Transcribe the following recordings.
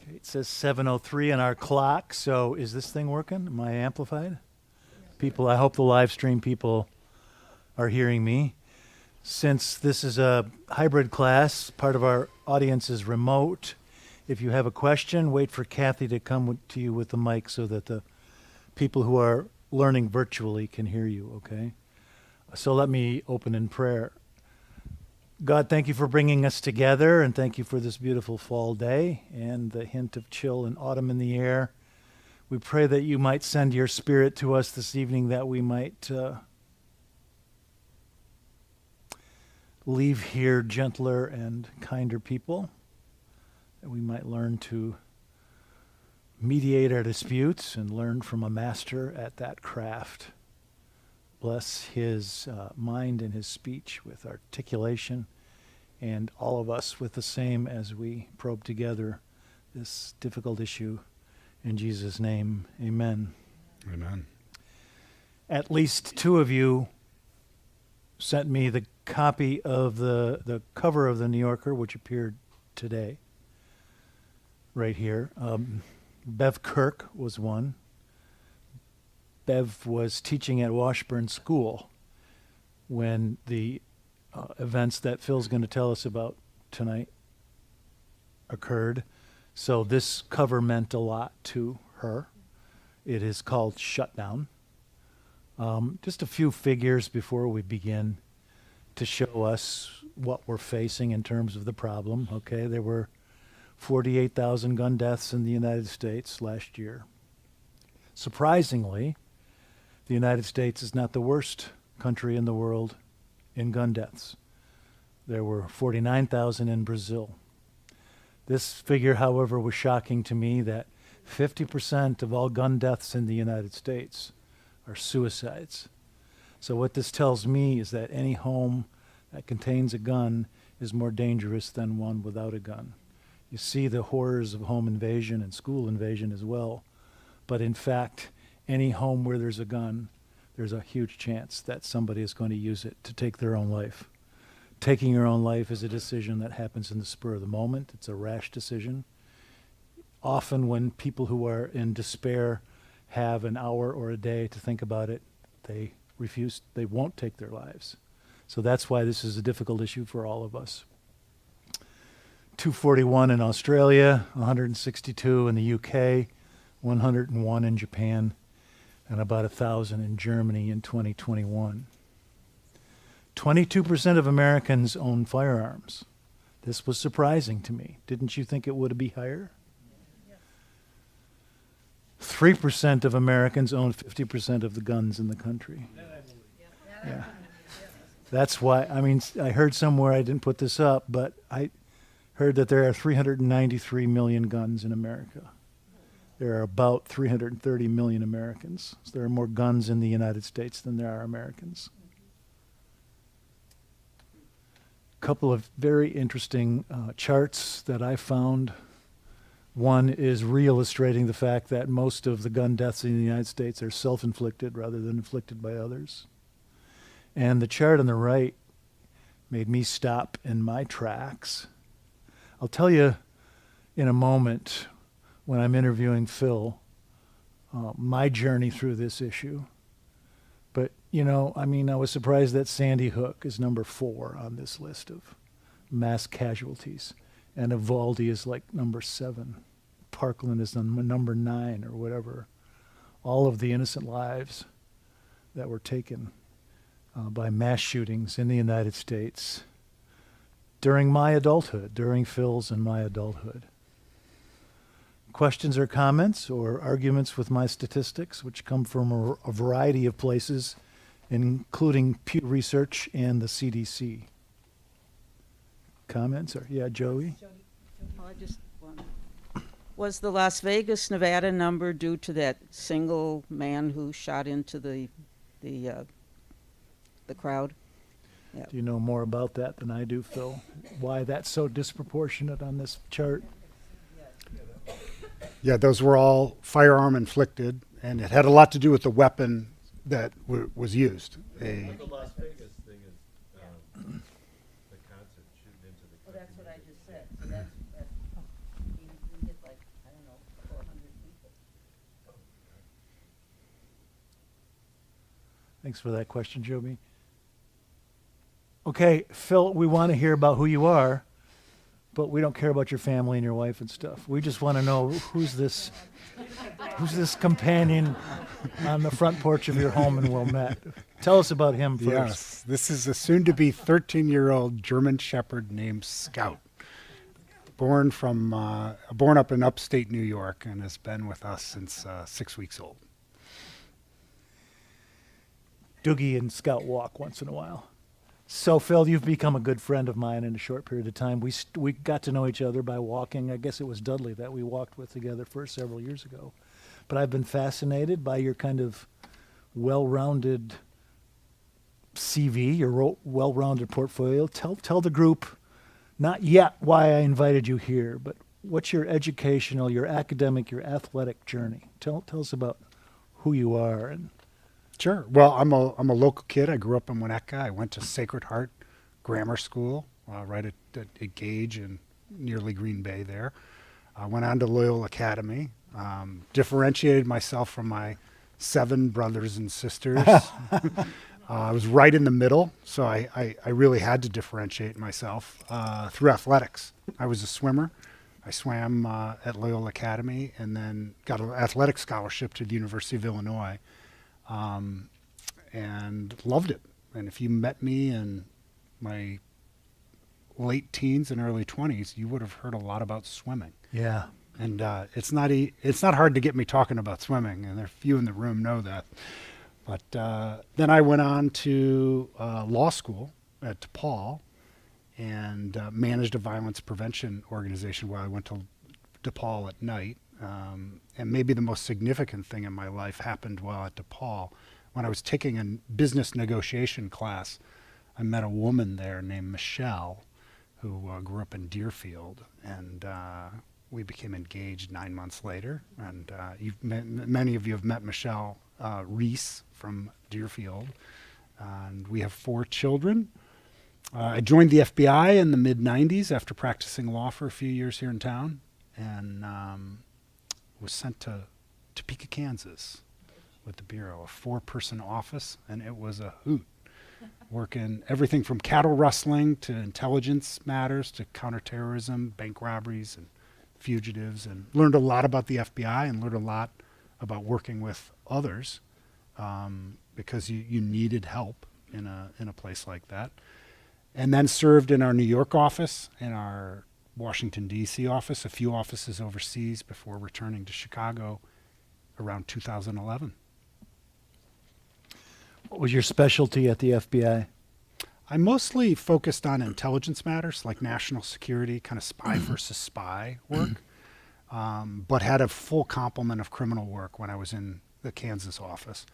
Okay, it says 7:03 on our clock, so is this thing working? Am I amplified? People, I hope the live stream people are hearing me. Since this is a hybrid class, part of our audience is remote. If you have a question, wait for Kathy to come to you with the mic so that the people who are learning virtually can hear you, okay? So let me open in prayer. God, thank you for bringing us together, and thank you for this beautiful fall day and the hint of chill and autumn in the air. We pray that you might send your Spirit to us this evening, that we might leave here gentler and kinder people, that we might learn to mediate our disputes and learn from a master at that craft. Bless his mind and his speech with articulation, and all of us with the same as we probe together this difficult issue. In Jesus' name, amen. Amen. At least two of you sent me the copy of the cover of the New Yorker, which appeared today, right here. Bev Kirk was one. Bev was teaching at Washburn School when the events that Phil's going to tell us about tonight occurred. So this cover meant a lot to her. It is called Shutdown. Just a few figures before we begin to show us what we're facing in terms of the problem. Okay, there were 48,000 gun deaths in the United States last year. Surprisingly, the United States is not the worst country in the world in gun deaths. There were 49,000 in Brazil. This figure, however, was shocking to me, that 50% of all gun deaths in the United States are suicides. So what this tells me is that any home that contains a gun is more dangerous than one without a gun. You see the horrors of home invasion and school invasion as well. But in fact, any home where there's a gun, there's a huge chance that somebody is going to use it to take their own life. Taking your own life is a decision that happens in the spur of the moment. It's a rash decision. Often when people who are in despair have an hour or a day to think about it, they won't take their lives. So that's why this is a difficult issue for all of us. 241 in Australia, 162 in the UK, 101 in Japan, and about 1,000 in Germany in 2021. 22% of Americans own firearms. This was surprising to me. Didn't you think it would be higher? 3% of Americans own 50% of the guns in the country. Yeah. That's why, I heard somewhere, I didn't put this up, but I heard that there are 393 million guns in America. There are about 330 million Americans. So there are more guns in the United States than there are Americans. A couple of very interesting charts that I found. One is re-illustrating the fact that most of the gun deaths in the United States are self-inflicted rather than inflicted by others. And the chart on the right made me stop in my tracks. I'll tell you in a moment, when I'm interviewing Phil, my journey through this issue. But, I was surprised that Sandy Hook is number 4 on this list of mass casualties. And Uvalde is like number 7. Parkland is number 9 or whatever. All of the innocent lives that were taken by mass shootings in the United States during my adulthood, during Phil's and my adulthood. Questions or comments or arguments with my statistics, which come from a variety of places, including Pew Research and the CDC. Comments? Joey? Well, was the Las Vegas, Nevada number due to that single man who shot into the crowd? Yeah. Do you know more about that than I do, Phil? Why that's so disproportionate on this chart? Yeah, those were all firearm inflicted, and it had a lot to do with the weapon that was used. The Las Vegas thing is the concert shooting into the. Well, that's what I just said. So Thanks for that question, Joby. Okay, Phil, we want to hear about who you are, but we don't care about your family and your wife and stuff. We just want to know who's this companion on the front porch of your home in Wilmette. Tell us about him first. Yes, this is a soon-to-be 13-year-old German Shepherd named Scout, born up in upstate New York and has been with us since 6 weeks old. Doogie and Scout walk once in a while. So, Phil, you've become a good friend of mine in a short period of time. We got to know each other by walking. I guess it was Dudley that we walked with together for several years ago. But I've been fascinated by your kind of well-rounded CV, your well-rounded portfolio. Tell the group, not yet why I invited you here, but what's your educational, your academic, your athletic journey? Tell us about who you are. And Sure. Well, I'm a local kid. I grew up in Winnetka. I went to Sacred Heart Grammar School right at Gage and nearly Green Bay there. I went on to Loyola Academy, differentiated myself from my 7 brothers and sisters. I was right in the middle, so I really had to differentiate myself through athletics. I was a swimmer. I swam at Loyola Academy and then got an athletic scholarship to the University of Illinois. And loved it. And if you met me in my late teens and early 20s, you would have heard a lot about swimming. yeah, And it's not hard to get me talking about swimming, and there are few in the room know that. But then I went on to law school at DePaul and managed a violence prevention organization where I went to DePaul at night. And maybe the most significant thing in my life happened while at DePaul. When I was taking a business negotiation class, I met a woman there named Michelle who grew up in Deerfield, and we became engaged 9 months later. And many of you have met Michelle Reese from Deerfield, and we have 4 children. I joined the FBI in the mid-'90s after practicing law for a few years here in town, and was sent to Topeka, Kansas with the Bureau, a 4-person office, and it was a hoot. Working everything from cattle rustling to intelligence matters to counterterrorism, bank robberies, and fugitives, and learned a lot about the FBI and learned a lot about working with others because you needed help in a place like that. And then served in our New York office, in our Washington, D.C. office, a few offices overseas before returning to Chicago around 2011. what was your specialty at the FBI? I mostly focused on intelligence matters like national security, kind of spy versus spy work, but had a full complement of criminal work when I was in the Kansas office.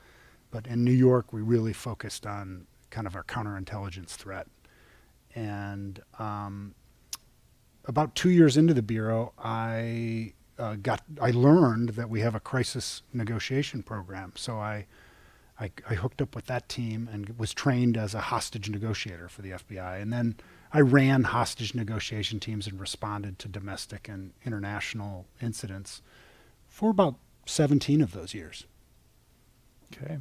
But in New York, we really focused on kind of our counterintelligence threat. And about 2 years into the Bureau, I learned that we have a crisis negotiation program. So I hooked up with that team and was trained as a hostage negotiator for the FBI. And then I ran hostage negotiation teams and responded to domestic and international incidents for about 17 of those years. Okay.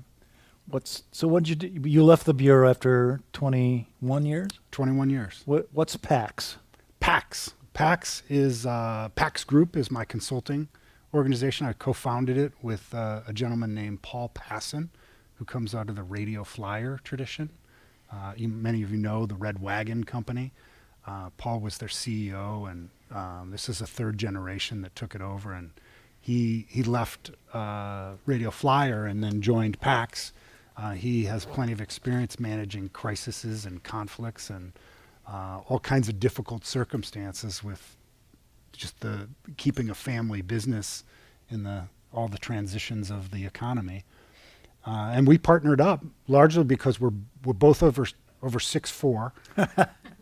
So what did you do? You left the Bureau after 21 years? 21 years. What's PAX? PAX. PAX Group is my consulting organization. I co-founded it with a gentleman named Paul Passon, who comes out of the radio flyer tradition. Many of you know the Red Wagon Company. Paul was their CEO, and this is a 3rd generation that took it over. And he left Radio Flyer and then joined PAX. He has plenty of experience managing crises and conflicts and all kinds of difficult circumstances with just the keeping a family business in all the transitions of the economy. And we partnered up largely because we're both over 6'4",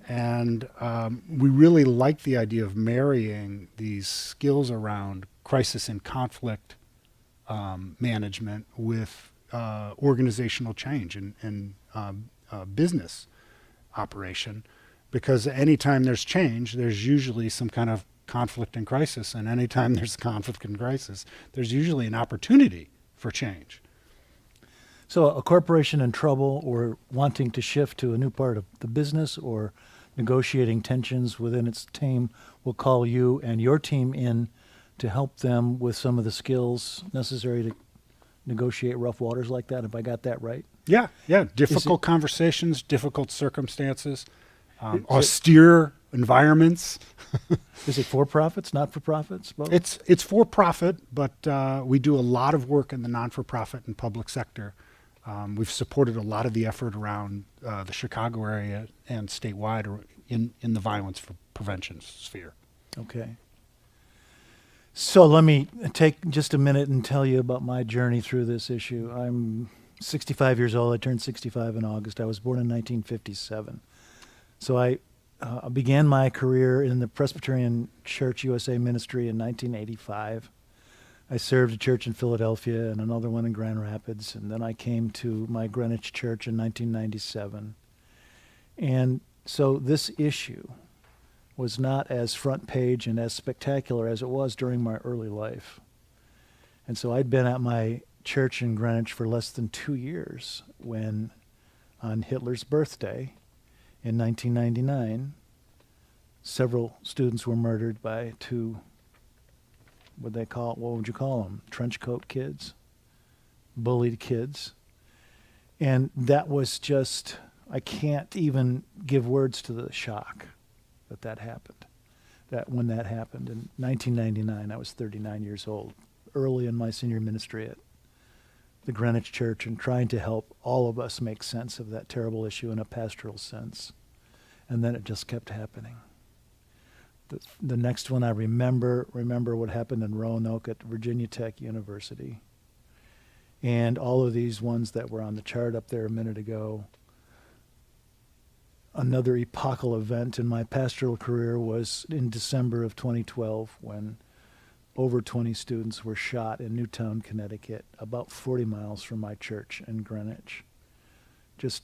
and we really like the idea of marrying these skills around crisis and conflict management with organizational change and business operation, because anytime there's change, there's usually some kind of conflict and crisis, and anytime there's conflict and crisis, there's usually an opportunity for change. So a corporation in trouble or wanting to shift to a new part of the business or negotiating tensions within its team will call you and your team in to help them with some of the skills necessary to negotiate rough waters like that. Have I got that right? Yeah, yeah. Difficult conversations, difficult circumstances, Is it- austere environments. Is it for profits, not for profits? Both? It's for profit, but we do a lot of work in the non-for-profit and public sector. We've supported a lot of the effort around the Chicago area and statewide or in the violence for prevention sphere. Okay. So let me take just a minute and tell you about my journey through this issue. I'm 65 years old. I turned 65 in August. I was born in 1957. So I began my career in the Presbyterian Church USA ministry in 1985. I served a church in Philadelphia and another one in Grand Rapids, and then I came to my Greenwich church in 1997. And so this issue was not as front page and as spectacular as it was during my early life. And so I'd been at my church in Greenwich for less than 2 years when, on Hitler's birthday in 1999, several students were murdered by two, what would you call them? Trench coat kids, bullied kids. And that was just, I can't even give words to the shock that happened. When that happened in 1999, I was 39 years old, early in my senior ministry at the Greenwich Church and trying to help all of us make sense of that terrible issue in a pastoral sense. And then it just kept happening. The next one I remember what happened in Roanoke at Virginia Tech University. And all of these ones that were on the chart up there a minute ago. Another epochal event in my pastoral career was in December of 2012 when over 20 students were shot in Newtown, Connecticut, about 40 miles from my church in Greenwich. Just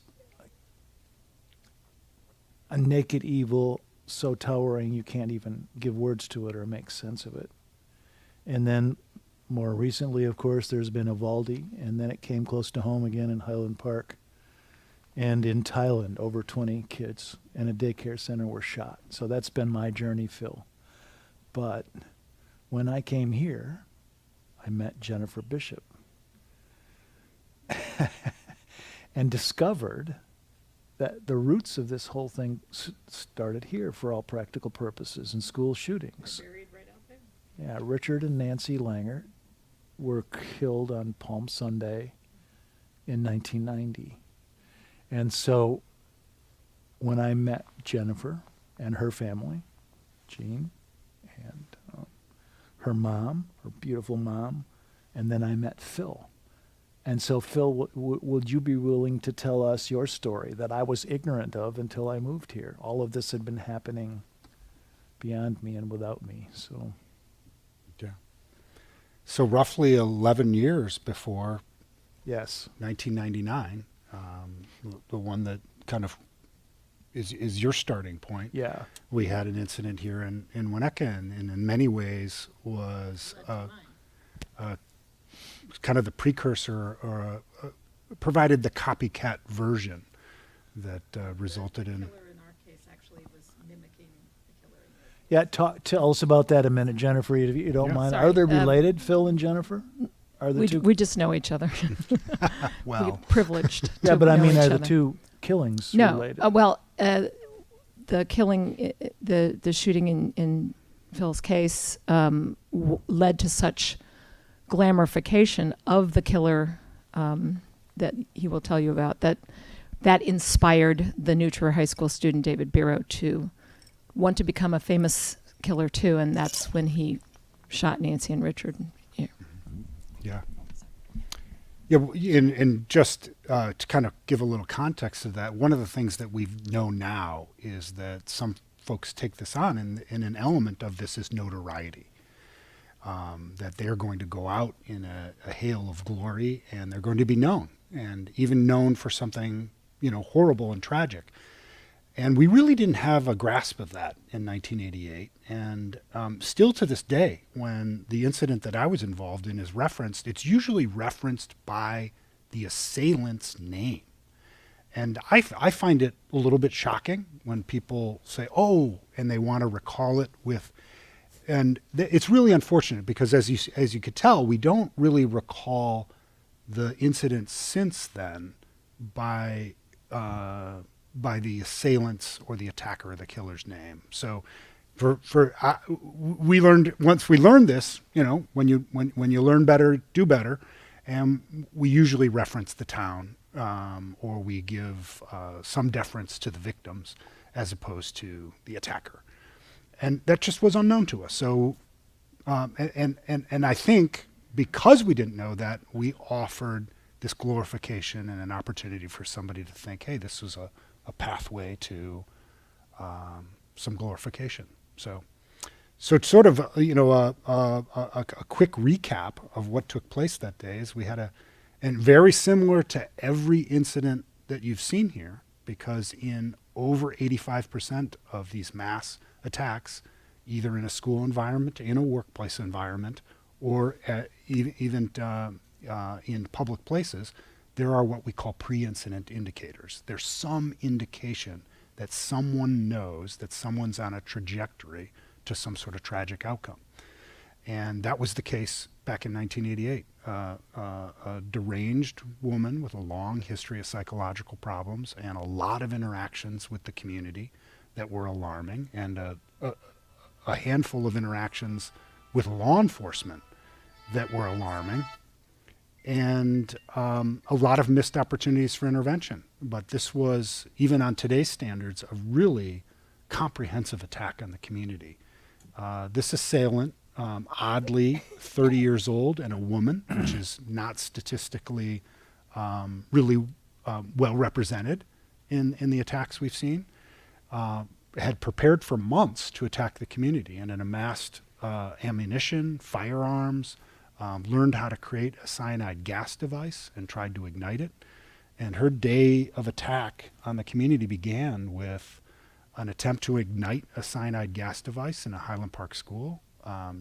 a naked evil so towering you can't even give words to it or make sense of it. And then more recently, of course, there's been Uvalde, and then it came close to home again in Highland Park. And in Thailand, over 20 kids in a daycare center were shot. So that's been my journey, Phil. But when I came here, I met Jennifer Bishop and discovered that the roots of this whole thing started here for all practical purposes in school shootings. They're buried right out there. Yeah, Richard and Nancy Langer were killed on Palm Sunday in 1990. And so when I met Jennifer and her family, Jean, and her mom, her beautiful mom, and then I met Phil. And so, Phil, would you be willing to tell us your story that I was ignorant of until I moved here? All of this had been happening beyond me and without me. So, Yeah. So roughly 11 years before yes. 1999, the one that kind of is your starting point. Yeah. We had an incident here in Winnetka, and in many ways was kind of the precursor or provided the copycat version that resulted The in. killer in our case actually was mimicking the killer in the Tell us about that a minute, Jennifer, if you don't Yeah. mind. Sorry, Are they related, Phil and Jennifer? Are the two? We just know each other. Well, We're privileged. Yeah, to but I know mean, each are the other. two killings No. related? The killing, the shooting in Phil's case led to such glamorification of the killer that he will tell you about, that inspired the New Trier High School student David Biro to want to become a famous killer too, and that's when he shot Nancy and Richard. Yeah. yeah. Yeah, and just to kind of give a little context to that, one of the things that we know now is that some folks take this on, and an element of this is notoriety. That they're going to go out in a hail of glory, and they're going to be known, and even known for something, horrible and tragic. And we really didn't have a grasp of that in 1988. And still to this day, when the incident that I was involved in is referenced, it's usually referenced by the assailant's name. And I find it a little bit shocking when people say, oh, and they want to recall it with, and it's really unfortunate because as you could tell, we don't really recall the incident since then by the assailant's or the attacker or the killer's name. So we learned, once we learned this, when you learn better, do better. And we usually reference the town, or we give some deference to the victims as opposed to the attacker. And that just was unknown to us. So, and I think because we didn't know that, we offered this glorification and an opportunity for somebody to think, hey, this was a pathway to some glorification. So it's sort of, a quick recap of what took place that day is we had and very similar to every incident that you've seen here, because in over 85% of these mass attacks, either in a school environment, in a workplace environment, or even in public places, there are what we call pre-incident indicators. There's some indication that someone knows that someone's on a trajectory to some sort of tragic outcome. And that was the case back in 1988. A deranged woman with a long history of psychological problems and a lot of interactions with the community that were alarming, and a handful of interactions with law enforcement that were alarming, and a lot of missed opportunities for intervention. But this was, even on today's standards, a really comprehensive attack on the community. This assailant, oddly 30 years old and a woman, which is not statistically really well represented in the attacks we've seen, had prepared for months to attack the community and had amassed ammunition, firearms, learned how to create a cyanide gas device and tried to ignite it. And her day of attack on the community began with an attempt to ignite a cyanide gas device in a Highland Park school.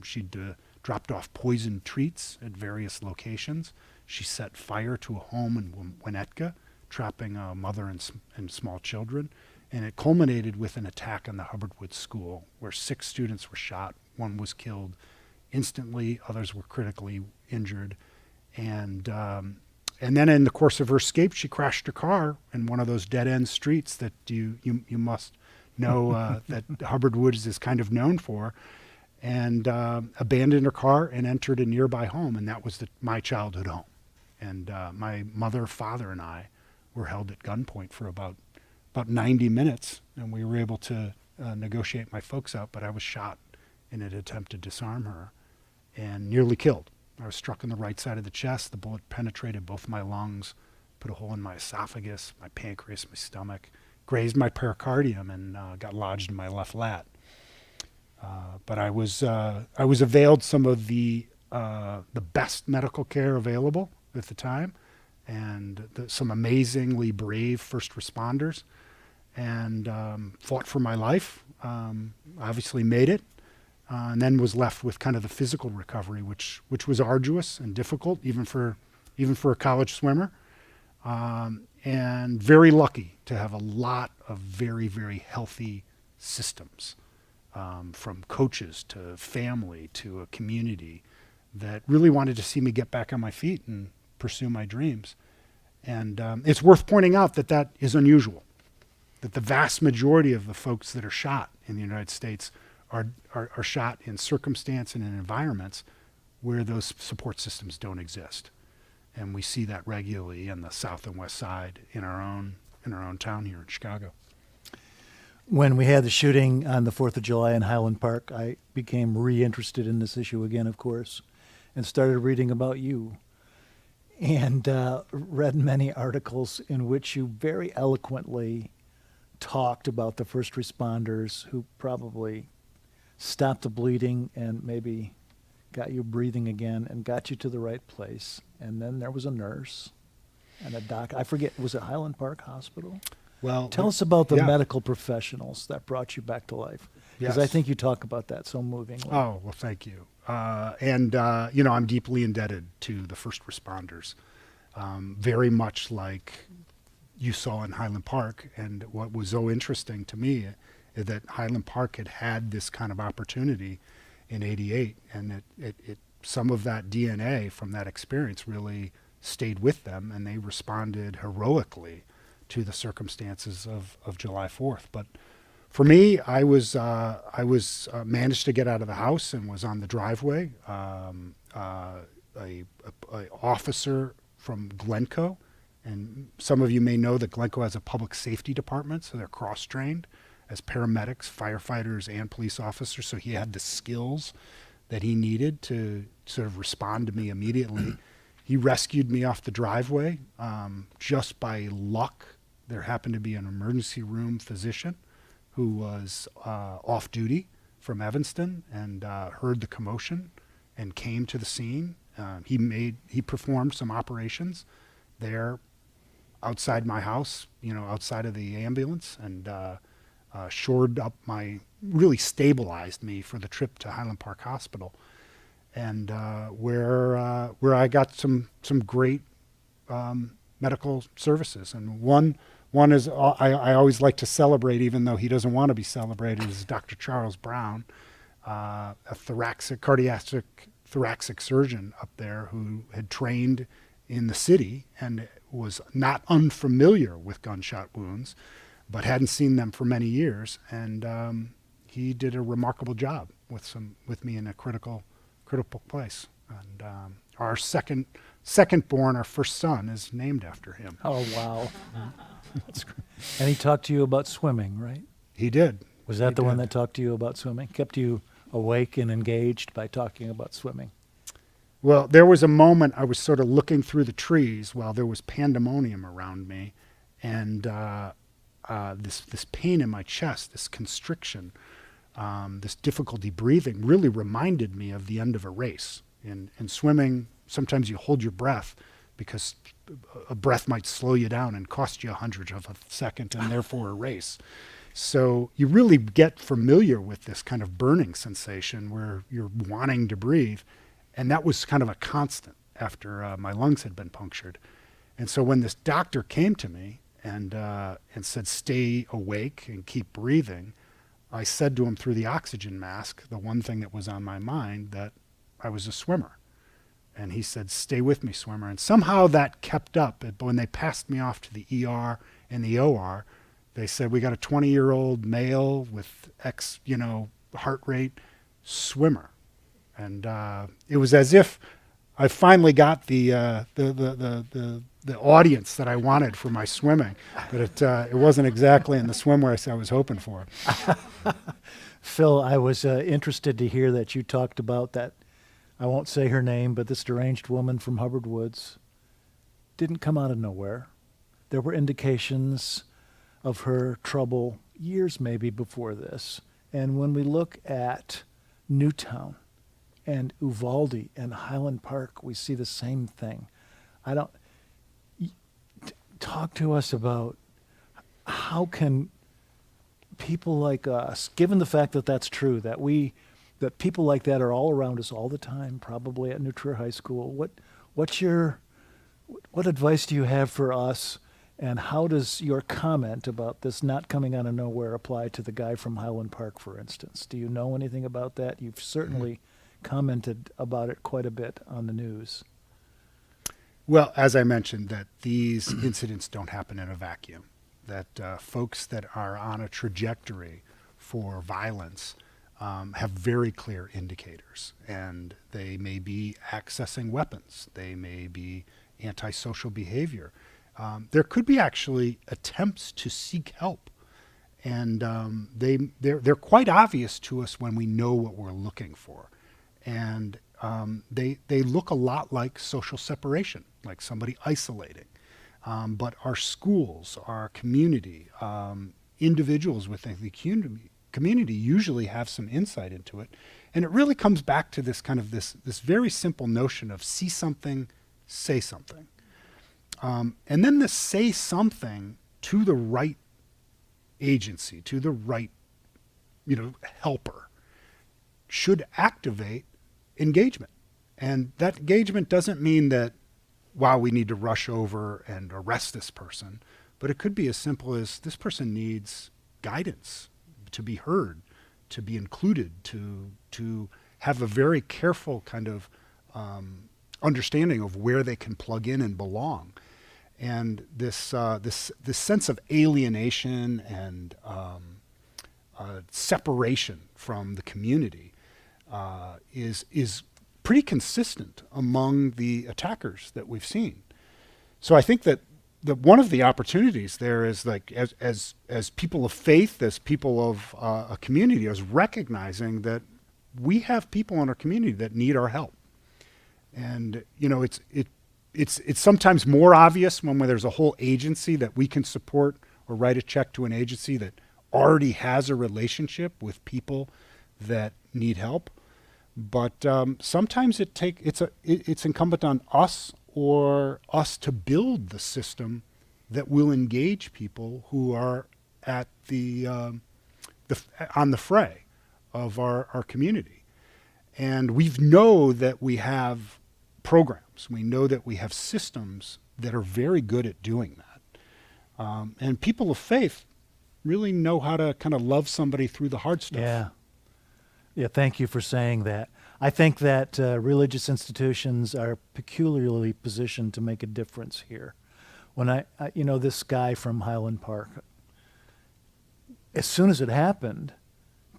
She'd dropped off poisoned treats at various locations. She set fire to a home in Winnetka, trapping a mother and small children. And it culminated with an attack on the Hubbard Woods School, where 6 students were shot. 1 was killed instantly. Others were critically injured. And then in the course of her escape, she crashed her car in one of those dead-end streets that you must know that Hubbard Woods is kind of known for, and abandoned her car and entered a nearby home, and that was my childhood home. And my mother, father, and I were held at gunpoint for about 90 minutes, and we were able to negotiate my folks out, but I was shot in an attempt to disarm her and nearly killed. I was struck in the right side of the chest. The bullet penetrated both my lungs, put a hole in my esophagus, my pancreas, my stomach, grazed my pericardium, and got lodged in my left lat. But I was availed some of the best medical care available at the time, and some amazingly brave first responders, and fought for my life. Obviously made it, and then was left with kind of the physical recovery, which was arduous and difficult, even for a college swimmer. And very lucky to have a lot of very, very healthy systems, from coaches to family to a community that really wanted to see me get back on my feet and pursue my dreams. And it's worth pointing out that is unusual, that the vast majority of the folks that are shot in the United States are shot in circumstance and in environments where those support systems don't exist. And we see that regularly in the South and West Side in our own town here in Chicago. When we had the shooting on the 4th of July in Highland Park, I became reinterested in this issue again, of course, and started reading about you, and read many articles in which you very eloquently talked about the first responders who probably stopped the bleeding and maybe got you breathing again and got you to the right place. And then there was a nurse and a doc. I forget, was it Highland Park Hospital? Well, Tell us about the yeah. medical professionals that brought you back to life. Because I Yes. think you talk about that so movingly. Oh, well, thank you. And I'm deeply indebted to the first responders. very much like you saw in Highland Park. And what was so interesting to me is that Highland Park had had this kind of opportunity in '88, and it some of that DNA from that experience really stayed with them, and they responded heroically to the circumstances of July 4th. But for me, I was managed to get out of the house and was on the driveway. A officer from Glencoe, and some of you may know that Glencoe has a public safety department, so they're cross-trained as paramedics, firefighters, and police officers. So he had the skills that he needed to sort of respond to me immediately. He rescued me off the driveway. Just by luck, there happened to be an emergency room physician who was off duty from Evanston and heard the commotion and came to the scene. He performed some operations there outside my house, outside of the ambulance, and shored up really stabilized me for the trip to Highland Park Hospital, and where I got some great medical services. And one is I always like to celebrate, even though he doesn't want to be celebrated, is Dr. Charles Brown, a cardiac thoracic surgeon up there who had trained in the city and was not unfamiliar with gunshot wounds, but hadn't seen them for many years. And he did a remarkable job with me in a critical place. And our second born, our first son, is named after him. Oh, wow. That's great. And he talked to you about swimming, right? He did. Was that He the one did. that talked to you about swimming? Kept you awake and engaged by talking about swimming? Well, there was a moment I was sort of looking through the trees while there was pandemonium around me, and this pain in my chest, this constriction, this difficulty breathing really reminded me of the end of a race. In swimming, sometimes you hold your breath because a breath might slow you down and cost you a hundredth of a second, and therefore a race. So you really get familiar with this kind of burning sensation where you're wanting to breathe. And that was kind of a constant after my lungs had been punctured. And so when this doctor came to me and said, stay awake and keep breathing, I said to him through the oxygen mask, the one thing that was on my mind, that I was a swimmer. And he said, stay with me, swimmer. And somehow that kept up. But when they passed me off to the ER and the OR, they said, we got a 20-year-old male with X, heart rate, swimmer. And it was as if I finally got the audience that I wanted for my swimming, but it wasn't exactly in the swimwear I was hoping for. Phil, I was interested to hear that you talked about that, I won't say her name, but this deranged woman from Hubbard Woods didn't come out of nowhere. There were indications of her trouble years maybe before this. And when we look at Newtown and Uvalde and Highland Park, we see the same thing. Talk to us about how can people like us, given the fact that that's true, that people like that are all around us all the time, probably at New Trier High School. What advice do you have for us, and how does your comment about this not coming out of nowhere apply to the guy from Highland Park, for instance? Do you know anything about that? You've certainly commented about it quite a bit on the news. Well, as I mentioned, that these incidents don't happen in a vacuum, that folks that are on a trajectory for violence have very clear indicators, and they may be accessing weapons, they may be antisocial behavior. There could be actually attempts to seek help, and they're quite obvious to us when we know what we're looking for. And they look a lot like social separation, like somebody isolating. But our schools, our community, individuals within the community usually have some insight into it. And it really comes back to this kind of this very simple notion of see something, say something. And then the say something to the right agency, to the right, helper, should activate engagement. And that engagement doesn't mean that wow, we need to rush over and arrest this person. But it could be as simple as this person needs guidance, to be heard, to be included, to have a very careful kind of understanding of where they can plug in and belong. And this sense of alienation and separation from the community is pretty consistent among the attackers that we've seen. So I think that one of the opportunities there is, like, as people of faith, as people of a community, is recognizing that we have people in our community that need our help. And it's sometimes more obvious when there's a whole agency that we can support, or write a check to an agency that already has a relationship with people that need help. But sometimes it's incumbent on us or us to build the system that will engage people who are at on the fray of our community. And we know that we have programs. We know that we have systems that are very good at doing that. And people of faith really know how to kind of love somebody through the hard stuff. Yeah. Yeah, thank you for saying that. I think that religious institutions are peculiarly positioned to make a difference here. When this guy from Highland Park, as soon as it happened,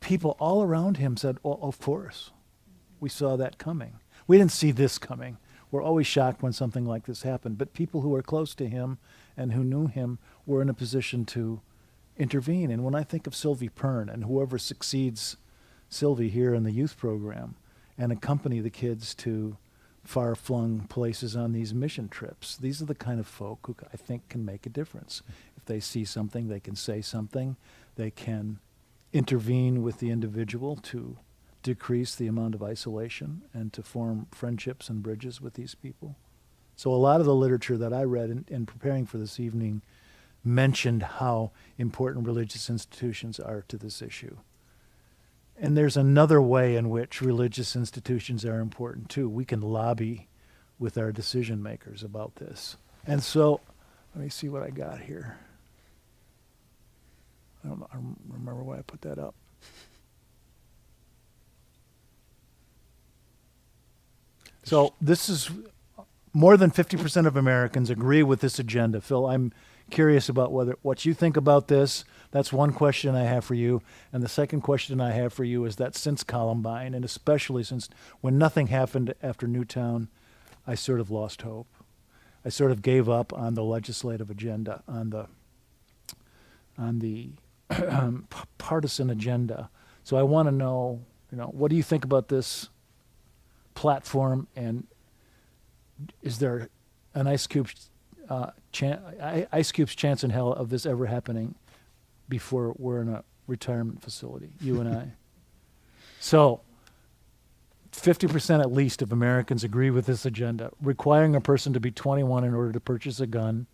people all around him said, "Oh, of course, we saw that coming. We didn't see this coming." We're always shocked when something like this happened, but people who are close to him and who knew him were in a position to intervene. And when I think of Sylvie Pern and whoever succeeds Sylvie here in the youth program, and accompany the kids to far-flung places on these mission trips, these are the kind of folk who I think can make a difference. If they see something, they can say something. They can intervene with the individual to decrease the amount of isolation and to form friendships and bridges with these people. So a lot of the literature that I read in preparing for this evening mentioned how important religious institutions are to this issue. And there's another way in which religious institutions are important too. We can lobby with our decision makers about this. And so, let me see what I got here. I don't know, I don't remember why I put that up. So this is, more than 50% of Americans agree with this agenda. Phil, I'm curious about what you think about this. That's one question I have for you. And the second question I have for you is that since Columbine, and especially since when nothing happened after Newtown, I sort of lost hope. I sort of gave up on the legislative agenda, on the partisan agenda. So I want to know, what do you think about this platform, and is there an ice cube's chance in hell of this ever happening before we're in a retirement facility, you and I? So 50% at least of Americans agree with this agenda, requiring a person to be 21 in order to purchase a gun,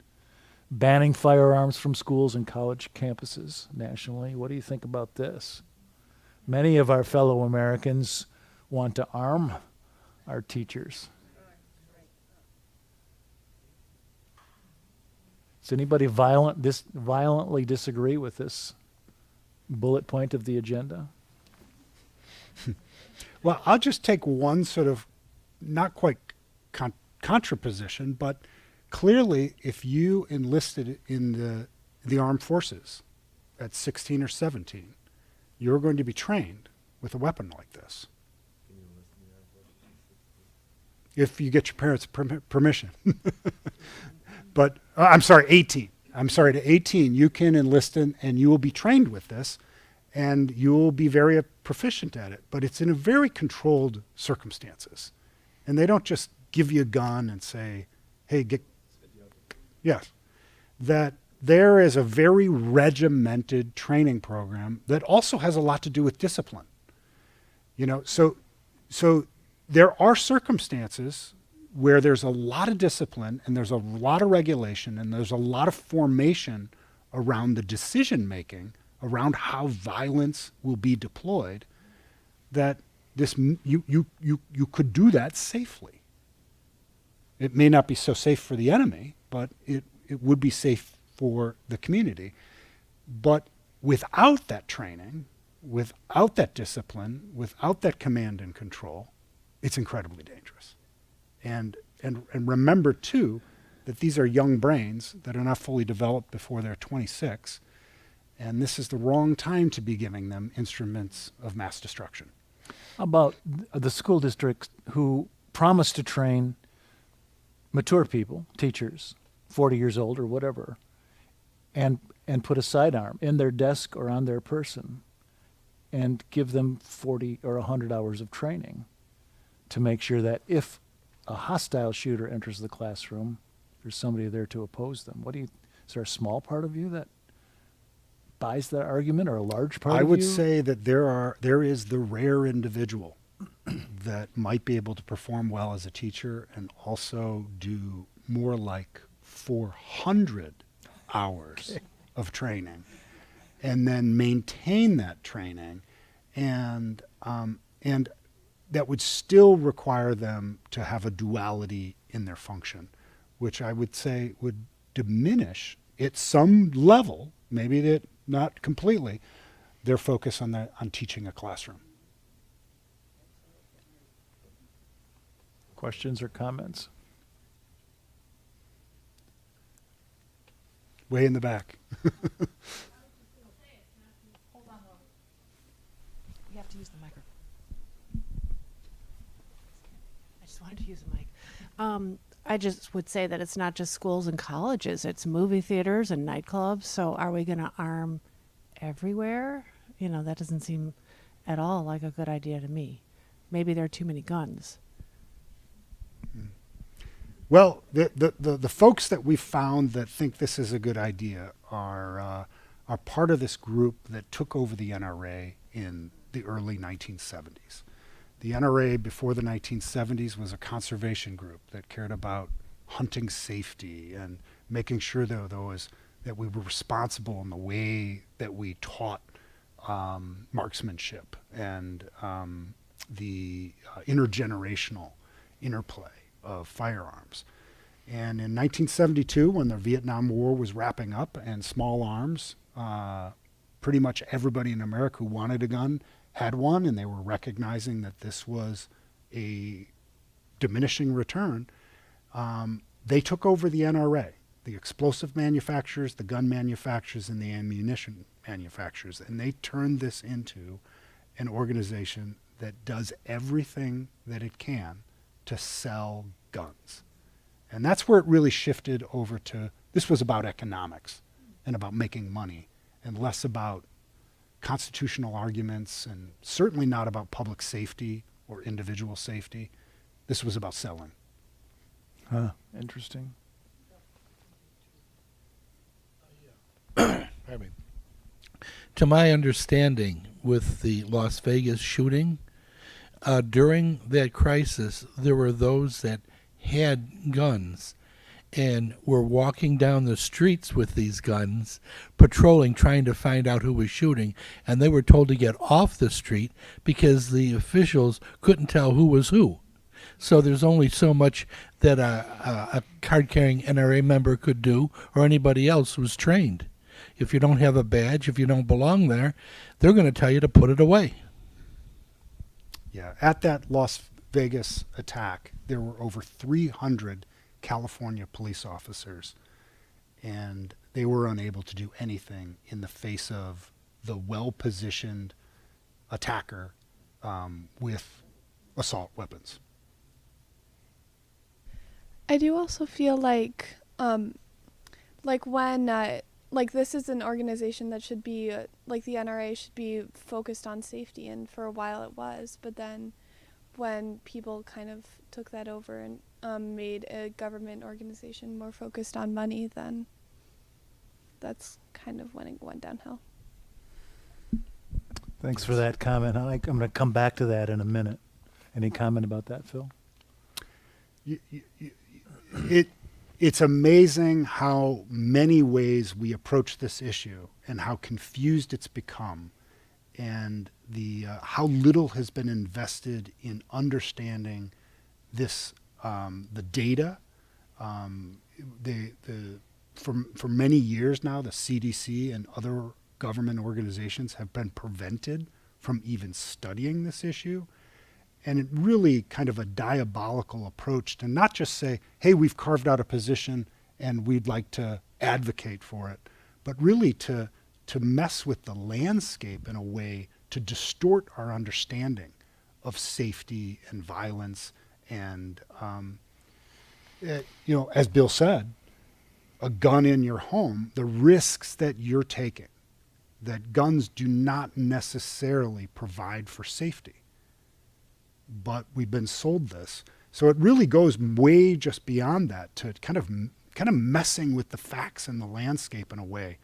banning firearms from schools and college campuses nationally. What do you think about this? Many of our fellow Americans want to arm our teachers. Does anybody violently disagree with this bullet point of the agenda? Well, I'll just take one sort of not quite contraposition, but clearly if you enlisted in the armed forces at 16 or 17, you're going to be trained with a weapon like this. If you get your parents' permission. But I'm sorry, 18. I'm sorry, to 18, you can enlist in, and you will be trained with this, and you will be very proficient at it. But it's in a very controlled circumstances. And they don't just give you a gun and say, hey, get... Yes. That there is a very regimented training program that also has a lot to do with discipline. So there are circumstances where there's a lot of discipline and there's a lot of regulation and there's a lot of formation around the decision making around how violence will be deployed, that you could do that safely. It may not be so safe for the enemy, but it would be safe for the community. But without that training, without that discipline, without that command and control, it's incredibly dangerous. And remember, too, that these are young brains that are not fully developed before they're 26, and this is the wrong time to be giving them instruments of mass destruction. How about the school districts who promise to train mature people, teachers, 40 years old or whatever, and put a sidearm in their desk or on their person and give them 40 or 100 hours of training to make sure that if a hostile shooter enters the classroom, there's somebody there to oppose them. Is there a small part of you that buys that argument, or a large part I of would you? say that there is the rare individual that might be able to perform well as a teacher and also do more like 400 hours of training and then maintain that training, and that would still require them to have a duality in their function, which I would say would diminish at some level, maybe not completely, their focus on teaching a classroom. Questions or comments? Way in the back. Hold on, though. You have to use the microphone. I just wanted to use the mic. I just would say that it's not just schools and colleges, it's movie theaters and nightclubs. So are we going to arm everywhere? You know, that doesn't seem at all like a good idea to me. Maybe there are too many guns. Well, the folks that we've found that think this is a good idea are part of this group that took over the NRA in the early 1970s. The NRA before the 1970s was a conservation group that cared about hunting safety and making sure that we were responsible in the way that we taught marksmanship and the intergenerational interplay of firearms. And in 1972, when the Vietnam War was wrapping up and small arms, pretty much everybody in America who wanted a gun had one, and they were recognizing that this was a diminishing return. They took over the NRA, the explosive manufacturers, the gun manufacturers, and the ammunition manufacturers, and they turned this into an organization that does everything that it can to sell guns. And that's where it really shifted over to, this was about economics and about making money, and less about constitutional arguments, and certainly not about public safety or individual safety. This was about selling. Huh, interesting. Pardon me. To my understanding, with the Las Vegas shooting, during that crisis, there were those that had guns and were walking down the streets with these guns, patrolling, trying to find out who was shooting, and they were told to get off the street because the officials couldn't tell who was who. So there's only so much that a card-carrying NRA member could do, or anybody else who's trained. If you don't have a badge, if you don't belong there, they're going to tell you to put it away. Yeah, at that Las Vegas attack, there were over 300 California police officers, and they were unable to do anything in the face of the well-positioned attacker with assault weapons. I do also feel like when this is an organization that should be like the NRA should be focused on safety, and for a while it was, but then when people kind of took that over and made a government organization more focused on money, then that's kind of when it went downhill. Thanks for that comment. I'm going to come back to that in a minute. Any comment about that, Phil? It's amazing how many ways we approach this issue and how confused it's become, and the how little has been invested in understanding this, the data For many years now, the CDC and other government organizations have been prevented from even studying this issue. And it really kind of a diabolical approach to not just say, hey, we've carved out a position and we'd like to advocate for it, but really to mess with the landscape in a way to distort our understanding of safety and violence. And, as Bill said, a gun in your home, the risks that you're taking, that guns do not necessarily provide for safety. But we've been sold this. So it really goes way just beyond that to kind of messing with the facts and the landscape in a way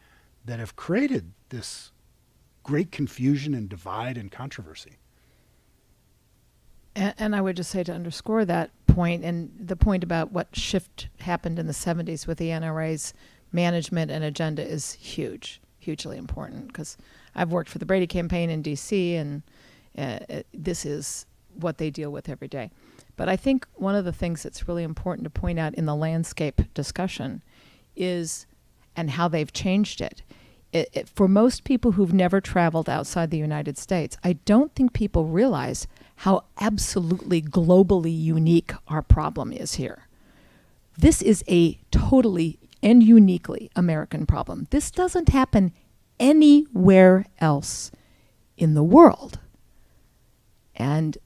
that have created this great confusion and divide and controversy. And I would just say, to underscore that point, and the point about what shift happened in the 70s with the NRA's management and agenda is huge, hugely important, because I've worked for the Brady campaign in D.C., and this is what they deal with every day. But I think one of the things that's really important to point out in the landscape discussion is, and how they've changed it. For most people who've never traveled outside the United States, I don't think people realize how absolutely globally unique our problem is here. This is a totally and uniquely American problem. This doesn't happen anywhere else in the world. And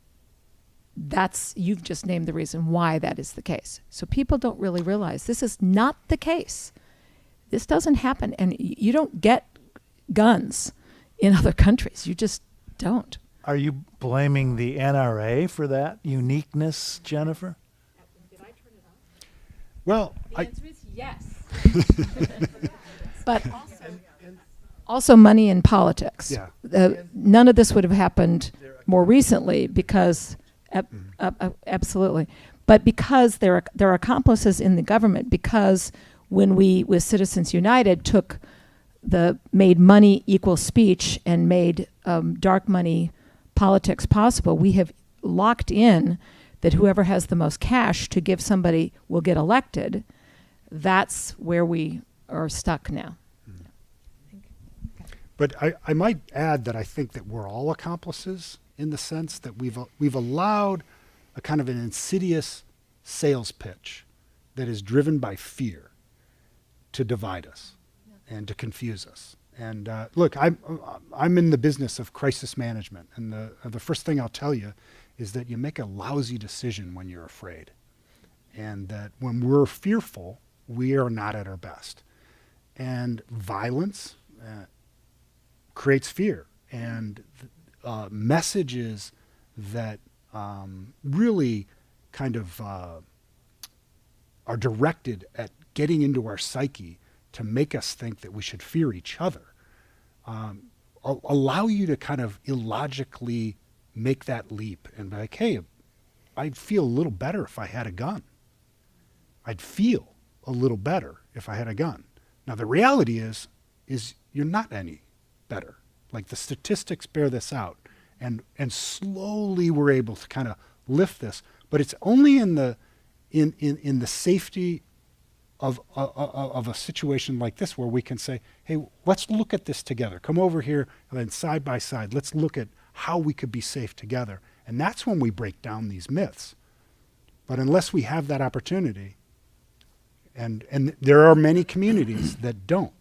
you've just named the reason why that is the case. So people don't really realize this is not the case. This doesn't happen, and you don't get guns in other countries. You just don't. Are you blaming the NRA for that uniqueness, Jennifer? Well, answer is yes. But also money in politics. Yeah. None of this would have happened more recently because, absolutely, but because they're accomplices in the government, because when we, with Citizens United, made money equal speech and made dark money politics possible, we have locked in that whoever has the most cash to give somebody will get elected. That's where we are stuck now. But I might add that I think that we're all accomplices in the sense that we've allowed a kind of an insidious sales pitch that is driven by fear to divide us and to confuse us. And look, I'm in the business of crisis management, and the first thing I'll tell you is that you make a lousy decision when you're afraid, and that when we're fearful, we are not at our best. And violence creates fear, and messages that really kind of are directed at getting into our psyche to make us think that we should fear each other, allow you to kind of illogically make that leap and be like, hey, I'd feel a little better if I had a gun. I'd feel a little better if I had a gun. Now, the reality is you're not any better. Like, the statistics bear this out. And slowly we're able to kind of lift this. But it's only in the safety of a situation like this where we can say, hey, let's look at this together. Come over here, and then side by side, let's look at how we could be safe together. And that's when we break down these myths. But unless we have that opportunity, and there are many communities that don't,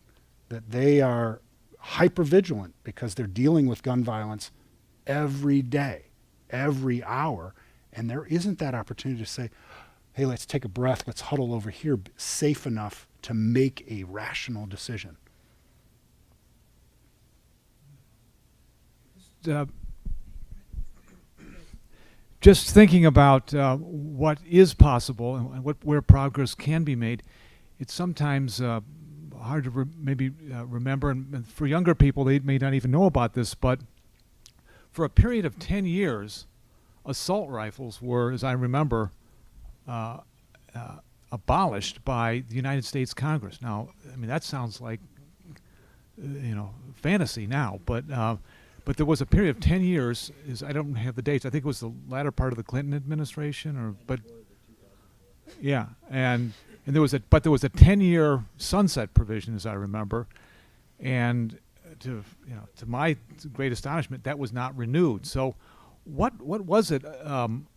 that they are hyper-vigilant because they're dealing with gun violence every day, every hour, and there isn't that opportunity to say, hey, let's take a breath, let's huddle over here, safe enough to make a rational decision. Just thinking about what is possible and where progress can be made, it's sometimes hard to remember, and for younger people, they may not even know about this, but for a period of 10 years, assault rifles were, as I remember, abolished by the United States Congress. Now, I mean, that sounds like, fantasy now, but there was a period of 10 years, I don't have the dates, I think it was the latter part of the Clinton administration, and And there was a 10-year sunset provision, as I remember, and to my great astonishment, that was not renewed. So, what was it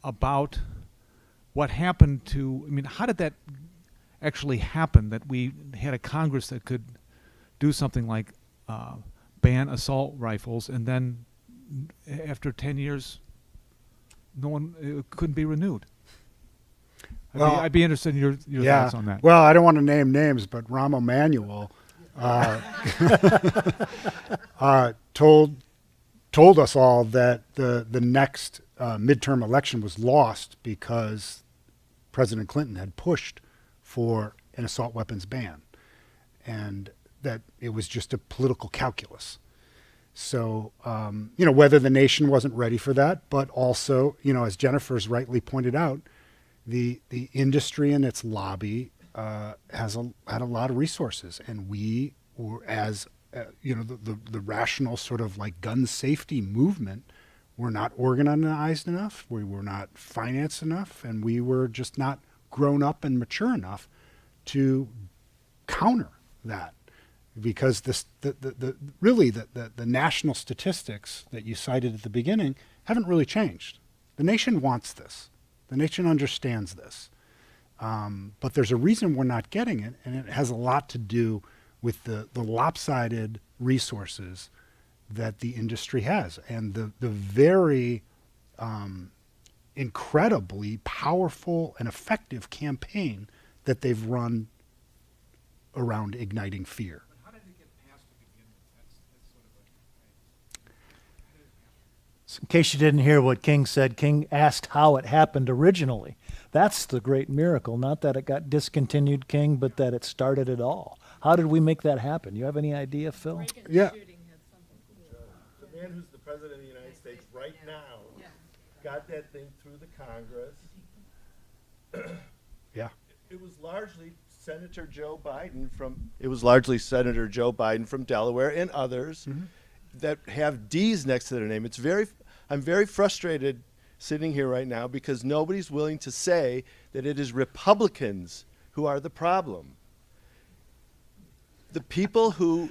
about what happened to? I mean, how did that actually happen? That we had a Congress that could do something like ban assault rifles, and then after 10 years, it couldn't be renewed. Well, I'd be interested in your thoughts on that. Well, I don't want to name names, but Rahm Emanuel told us all that the next midterm election was lost because President Clinton had pushed for an assault weapons ban, and that it was just a political calculus. So, whether the nation wasn't ready for that, but also, as Jennifer's rightly pointed out, the industry and its lobby had a lot of resources, and we were, as the rational sort of like gun safety movement, were not organized enough, we were not financed enough, and we were just not grown up and mature enough to counter that. Because the national statistics that you cited at the beginning haven't really changed. The nation wants this. The nation understands this. But there's a reason we're not getting it, and it has a lot to do with the lopsided resources that the industry has, and the very incredibly powerful and effective campaign that they've run around igniting fear. So in case you didn't hear what King said, King asked how it happened originally. That's the great miracle, not that it got discontinued, King, but that it started it all. How did we make that happen? You have any idea, Phil? Yeah. The man who's the president of the United States right now got that thing through the Congress. Yeah. It was largely Senator Joe Biden from Delaware and others that have D's next to their name. I'm very frustrated sitting here right now because nobody's willing to say that it is Republicans who are the problem. The people who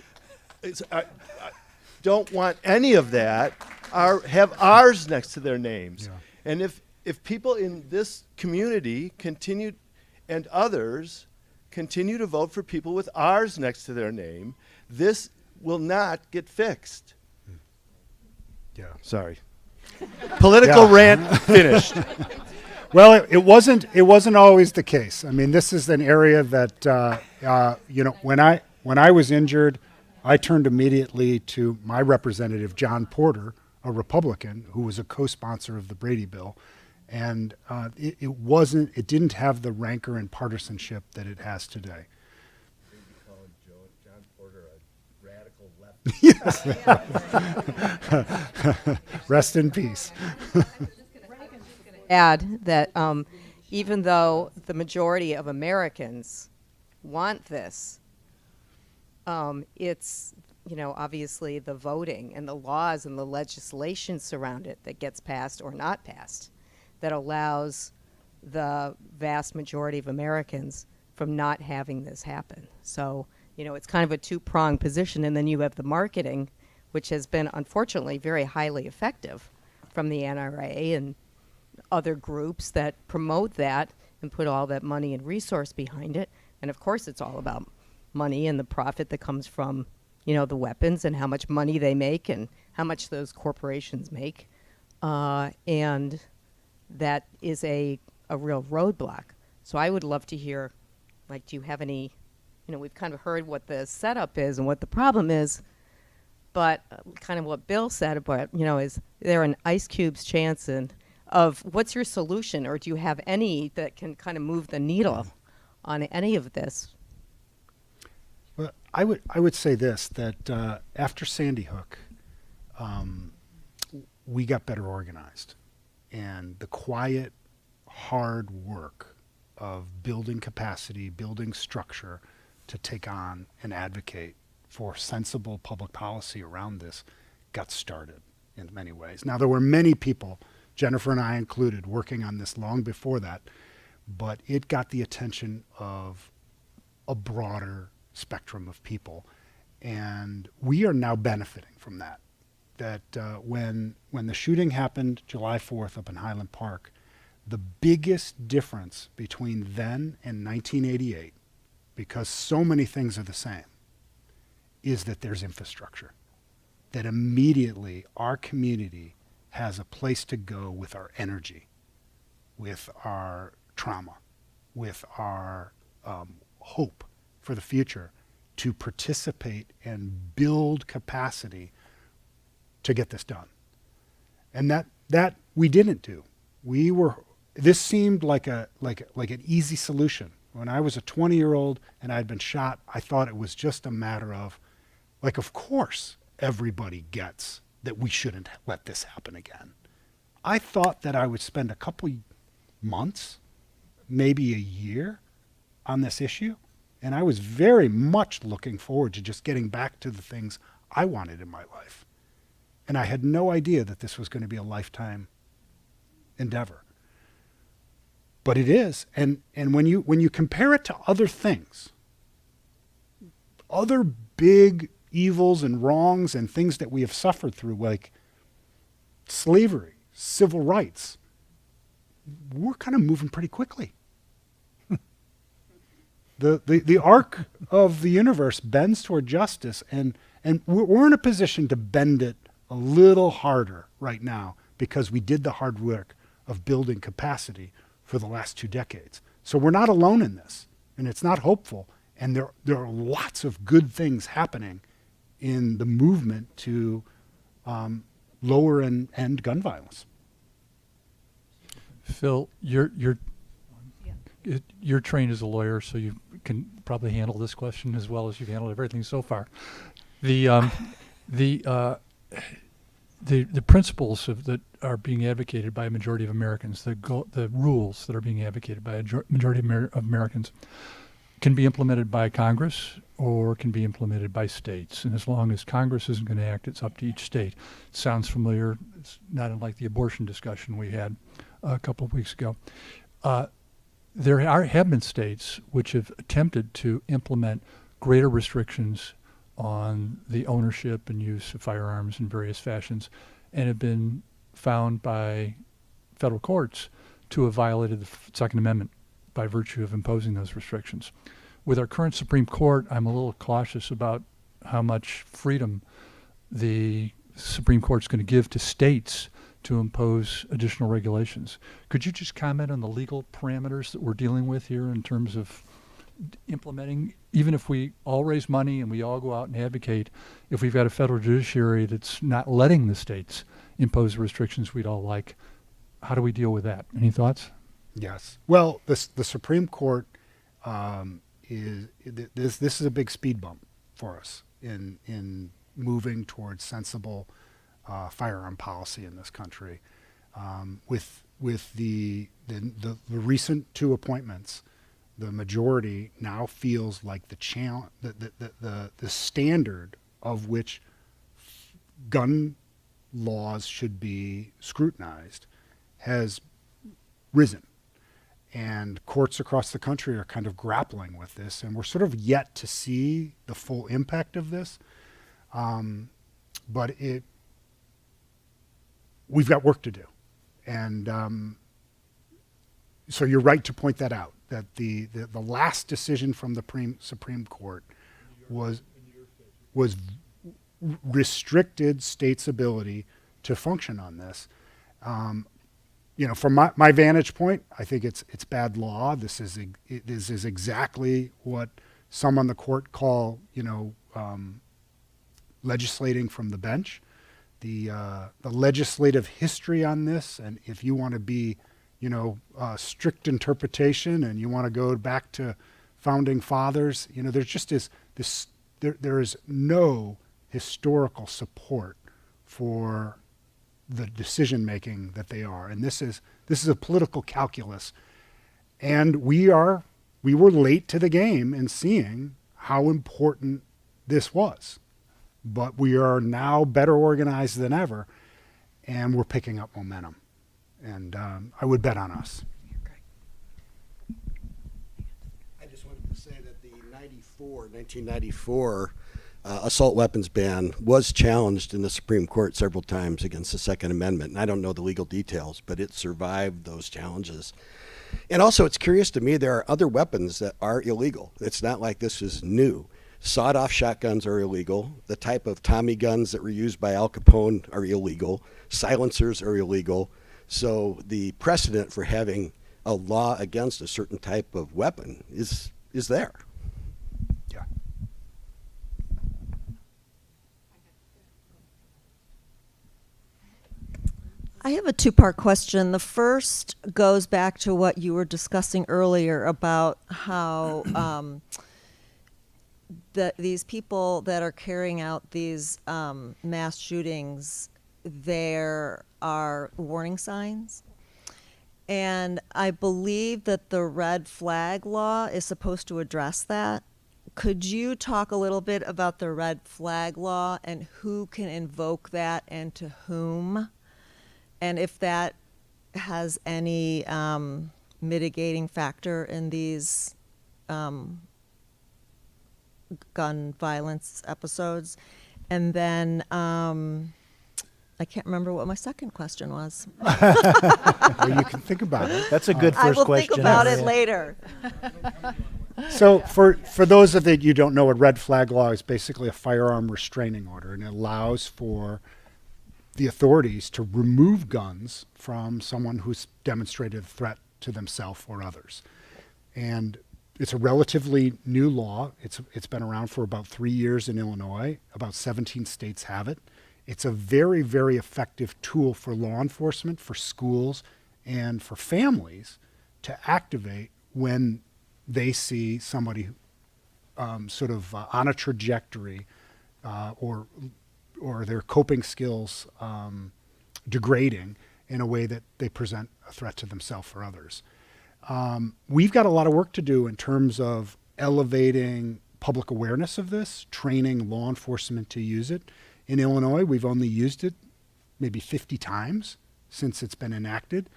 don't want any of that have ours next to their names. Yeah. And if people in this community and others continue to vote for people with ours next to their name, this will not get fixed. Yeah. Sorry. Political rant finished. Well, it wasn't always the case. I mean, this is an area that when I was injured, I turned immediately to my representative John Porter, a Republican who was a co-sponsor of the Brady bill, and it didn't have the rancor and partisanship that it has today. John Porter a radical left. Yes. Rest in peace. Add that even though the majority of Americans want this, it's obviously the voting and the laws and the legislation surround it that gets passed or not passed that allows the vast majority of Americans from not having this happen. So, it's kind of a two-pronged position, and then you have the marketing, which has been unfortunately very highly effective from the NRA and other groups that promote that and put all that money and resource behind it. And of course it's all about money and the profit that comes from, the weapons and how much money they make and how much those corporations make. And that is a real roadblock. So I would love to hear, do you have any, we've kind of heard what the setup is and what the problem is, but kind of what Bill said about, is there an ice cube's chance of what's your solution, or do you have any that can kind of move the needle on any of this? Well, I would say this, that after Sandy Hook, we got better organized, and the quiet, hard work of building capacity, building structure to take on and advocate for sensible public policy around this got started in many ways. Now, there were many people, Jennifer and I included, working on this long before that, but it got the attention of a broader spectrum of people. And we are now benefiting from that. When the shooting happened July 4th up in Highland Park, the biggest difference between then and 1988, because so many things are the same, is that there's infrastructure. That immediately our community has a place to go with our energy, with our trauma, with our hope for the future, to participate and build capacity to get this done. And that we didn't do. This seemed like an easy solution. When I was a 20-year-old and I'd been shot, I thought it was just a matter of, of course everybody gets that we shouldn't let this happen again. I thought that I would spend a couple months, maybe a year, on this issue, and I was very much looking forward to just getting back to the things I wanted in my life. And I had no idea that this was going to be a lifetime endeavor. But it is, and when you compare it to other things, other big evils and wrongs and things that we have suffered through, like slavery, civil rights, we're kind of moving pretty quickly. The arc of the universe bends toward justice, and we're in a position to bend it a little harder right now because we did the hard work of building capacity for the last 2 decades. So we're not alone in this, and it's not hopeful, and there are lots of good things happening in the movement to lower and end gun violence. Phil, you're trained as a lawyer, so you can probably handle this question as well as you've handled everything so far. The principles that are being advocated by a majority of Americans, the rules that are being advocated by a majority of Americans, can be implemented by Congress or can be implemented by states. And as long as Congress isn't going to act, it's up to each state. It sounds familiar. It's not unlike the abortion discussion we had a couple of weeks ago. There have been states which have attempted to implement greater restrictions on the ownership and use of firearms in various fashions, and have been found by federal courts to have violated the Second Amendment by virtue of imposing those restrictions. With our current Supreme Court, I'm a little cautious about how much freedom the Supreme Court's going to give to states to impose additional regulations. Could you just comment on the legal parameters that we're dealing with here in terms of implementing, even if we all raise money and we all go out and advocate, if we've got a federal judiciary that's not letting the states impose the restrictions we'd all like, how do we deal with that? Any thoughts? Yes. Well, the Supreme Court this is a big speed bump for us in moving towards sensible firearm policy in this country. With the recent 2 appointments, the majority now feels like the standard of which gun laws should be scrutinized has risen. And courts across the country are kind of grappling with this, and we're sort of yet to see the full impact of this. But we've got work to do. And so you're right to point that out, that the last decision from the Supreme Court was restricted states' ability to function on this. From my vantage point, I think it's bad law. This is exactly what some on the court call, legislating from the bench. The legislative history on this, and if you want to be, strict interpretation, and you want to go back to founding fathers, there just is this. There is no historical support for the decision making that they are, and this is a political calculus, and we were late to the game in seeing how important this was, but we are now better organized than ever, and we're picking up momentum, and I would bet on us. 1994 assault weapons ban was challenged in the Supreme Court several times against the Second Amendment. And I don't know the legal details, but it survived those challenges. And also, it's curious to me, there are other weapons that are illegal. It's not like this is new. Sawed-off shotguns are illegal. The type of Tommy guns that were used by Al Capone are illegal. Silencers are illegal. So the precedent for having a law against a certain type of weapon is there. Yeah. I have a two-part question. The first goes back to what you were discussing earlier about how these people that are carrying out these mass shootings, there are warning signs. And I believe that the red flag law is supposed to address that. Could you talk a little bit about the red flag law and who can invoke that and to whom? And if that has any mitigating factor in these gun violence episodes? And then I can't remember what my second question was. Well, you can think about it. That's a good first question. I will think about it later. So for those of you who don't know, a red flag law is basically a firearm restraining order, and it allows for the authorities to remove guns from someone who's demonstrated a threat to themselves or others. And it's a relatively new law. It's been around for about 3 years in Illinois. About 17 states have it. It's a very, very effective tool for law enforcement, for schools, and for families to activate when they see somebody sort of on a trajectory or their coping skills degrading in a way that they present a threat to themselves or others. We've got a lot of work to do in terms of elevating public awareness of this, training law enforcement to use it. In Illinois, we've only used it maybe 50 times since it's been enacted,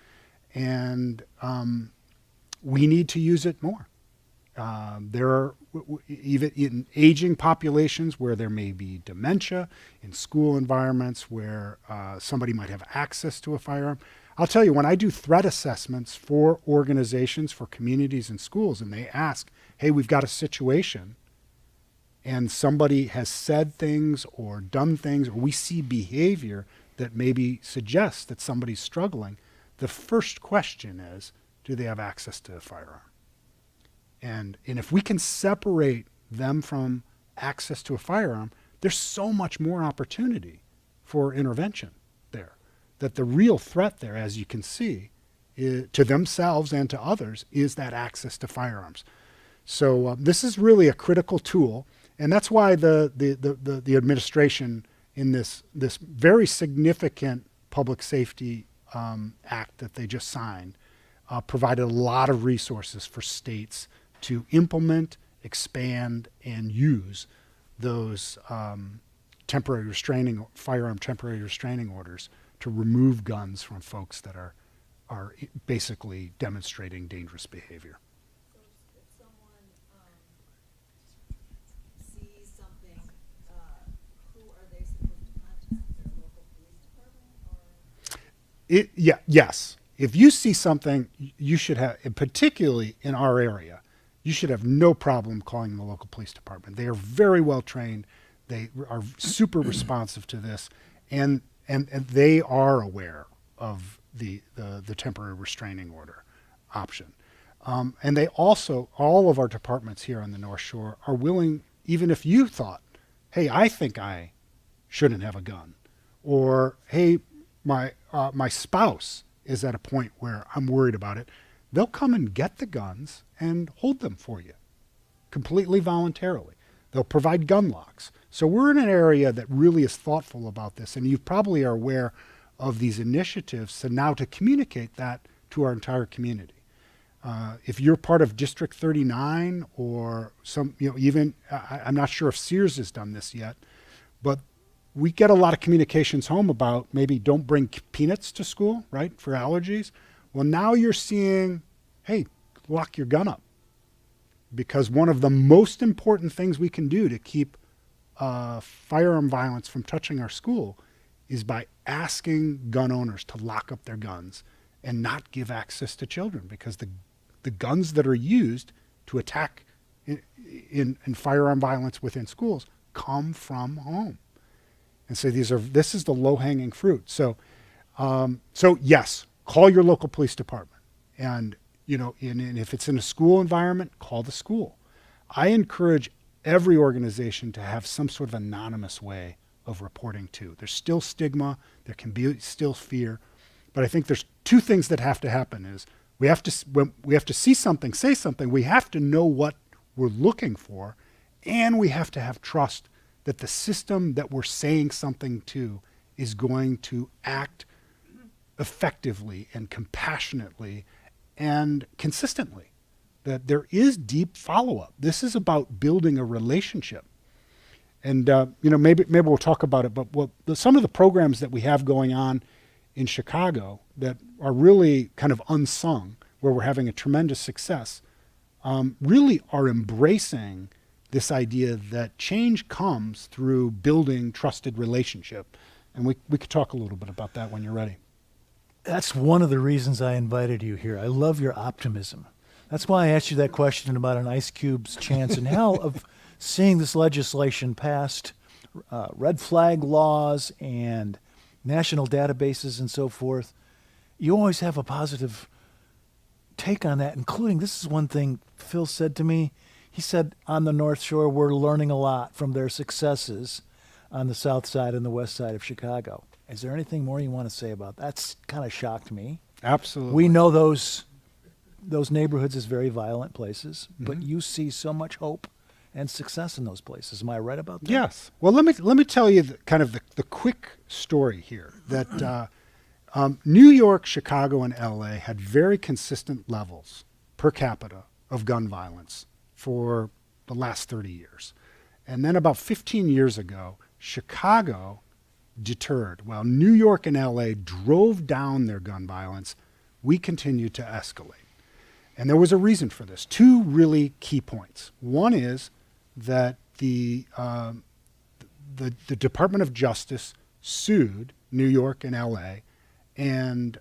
and we need to use it more. There are, even in aging populations where there may be dementia, in school environments where somebody might have access to a firearm. I'll tell you, when I do threat assessments for organizations, for communities and schools, and they ask, hey, we've got a situation, and somebody has said things or done things, or we see behavior that maybe suggests that somebody's struggling, the first question is, do they have access to a firearm? And if we can separate them from access to a firearm, there's so much more opportunity for intervention there. That the real threat there, as you can see, to themselves and to others, is that access to firearms. So this is really a critical tool, and that's why the administration in this very significant public safety act that they just signed provided a lot of resources for states to implement, expand, and use those firearm temporary restraining orders to remove guns from folks that are basically demonstrating dangerous behavior. So if someone sees something, who are they supposed to contact? Their local police department? Yes. If you see something, you should have, and particularly in our area, you should have no problem calling the local police department. They are very well trained. They are super responsive to this, and they are aware of the temporary restraining order option. And they also, all of our departments here on the North Shore are willing, even if you thought, hey, I think I shouldn't have a gun, or hey, my spouse is at a point where I'm worried about it, they'll come and get the guns and hold them for you completely voluntarily. They'll provide gun locks. So we're in an area that really is thoughtful about this, and you probably are aware of these initiatives to communicate that to our entire community. If you're part of District 39 or I'm not sure if Sears has done this yet, but we get a lot of communications home about maybe don't bring peanuts to school, right, for allergies. Well, now you're seeing, hey, lock your gun up. because one of the most important things we can do to keep firearm violence from touching our school is by asking gun owners to lock up their guns and not give access to children, because the guns that are used to attack in firearm violence within schools come from home. And so this is the low-hanging fruit. So yes, call your local police department. And, and if it's in a school environment, call the school. I encourage every organization to have some sort of anonymous way of reporting to. There's still stigma, there can be still fear, but I think there's two things that have to happen. Is when we have to see something, say something, we have to know what we're looking for, and we have to have trust that the system that we're saying something to is going to act effectively and compassionately and consistently, that there is deep follow-up. This is about building a relationship. And maybe we'll talk about it, but some of the programs that we have going on in Chicago that are really kind of unsung, where we're having a tremendous success, really are embracing this idea that change comes through building trusted relationship. And we could talk a little bit about that when you're ready. That's one of the reasons I invited you here. I love your optimism. That's why I asked you that question about an ice cube's chance in hell of seeing this legislation passed, red flag laws and national databases and so forth. You always have a positive take on that, including, this is one thing Phil said to me. He said, on the North Shore, we're learning a lot from their successes on the south side and the west side of Chicago. Is there anything more you want to say about that? That's kind of shocked me. Absolutely. We know those neighborhoods as very violent places, but you see so much hope and success in those places. Am I right about that? Yes. Well, let me tell you the quick story here, that New York, Chicago, and LA had very consistent levels per capita of gun violence for the last 30 years. And then about 15 years ago, Chicago deterred. While New York and LA drove down their gun violence, we continued to escalate. And there was a reason for this. Two really key points. One is that the Department of Justice sued New York and LA, and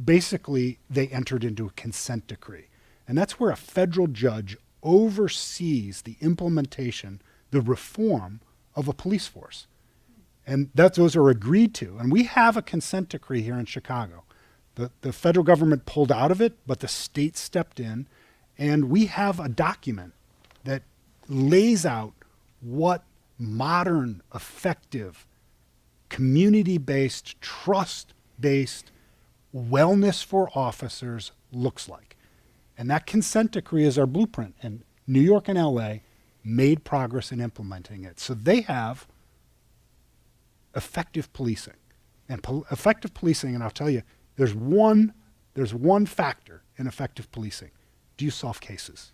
basically they entered into a consent decree. And that's where a federal judge oversees the implementation, the reform of a police force. And those are agreed to. And we have a consent decree here in Chicago. The federal government pulled out of it, but the state stepped in. And we have a document that lays out what modern, effective, community-based, trust-based wellness for officers looks like. And that consent decree is our blueprint. And New York and LA made progress in implementing it. So they have effective policing. And effective policing, and I'll tell you, there's one factor in effective policing. Do you solve cases?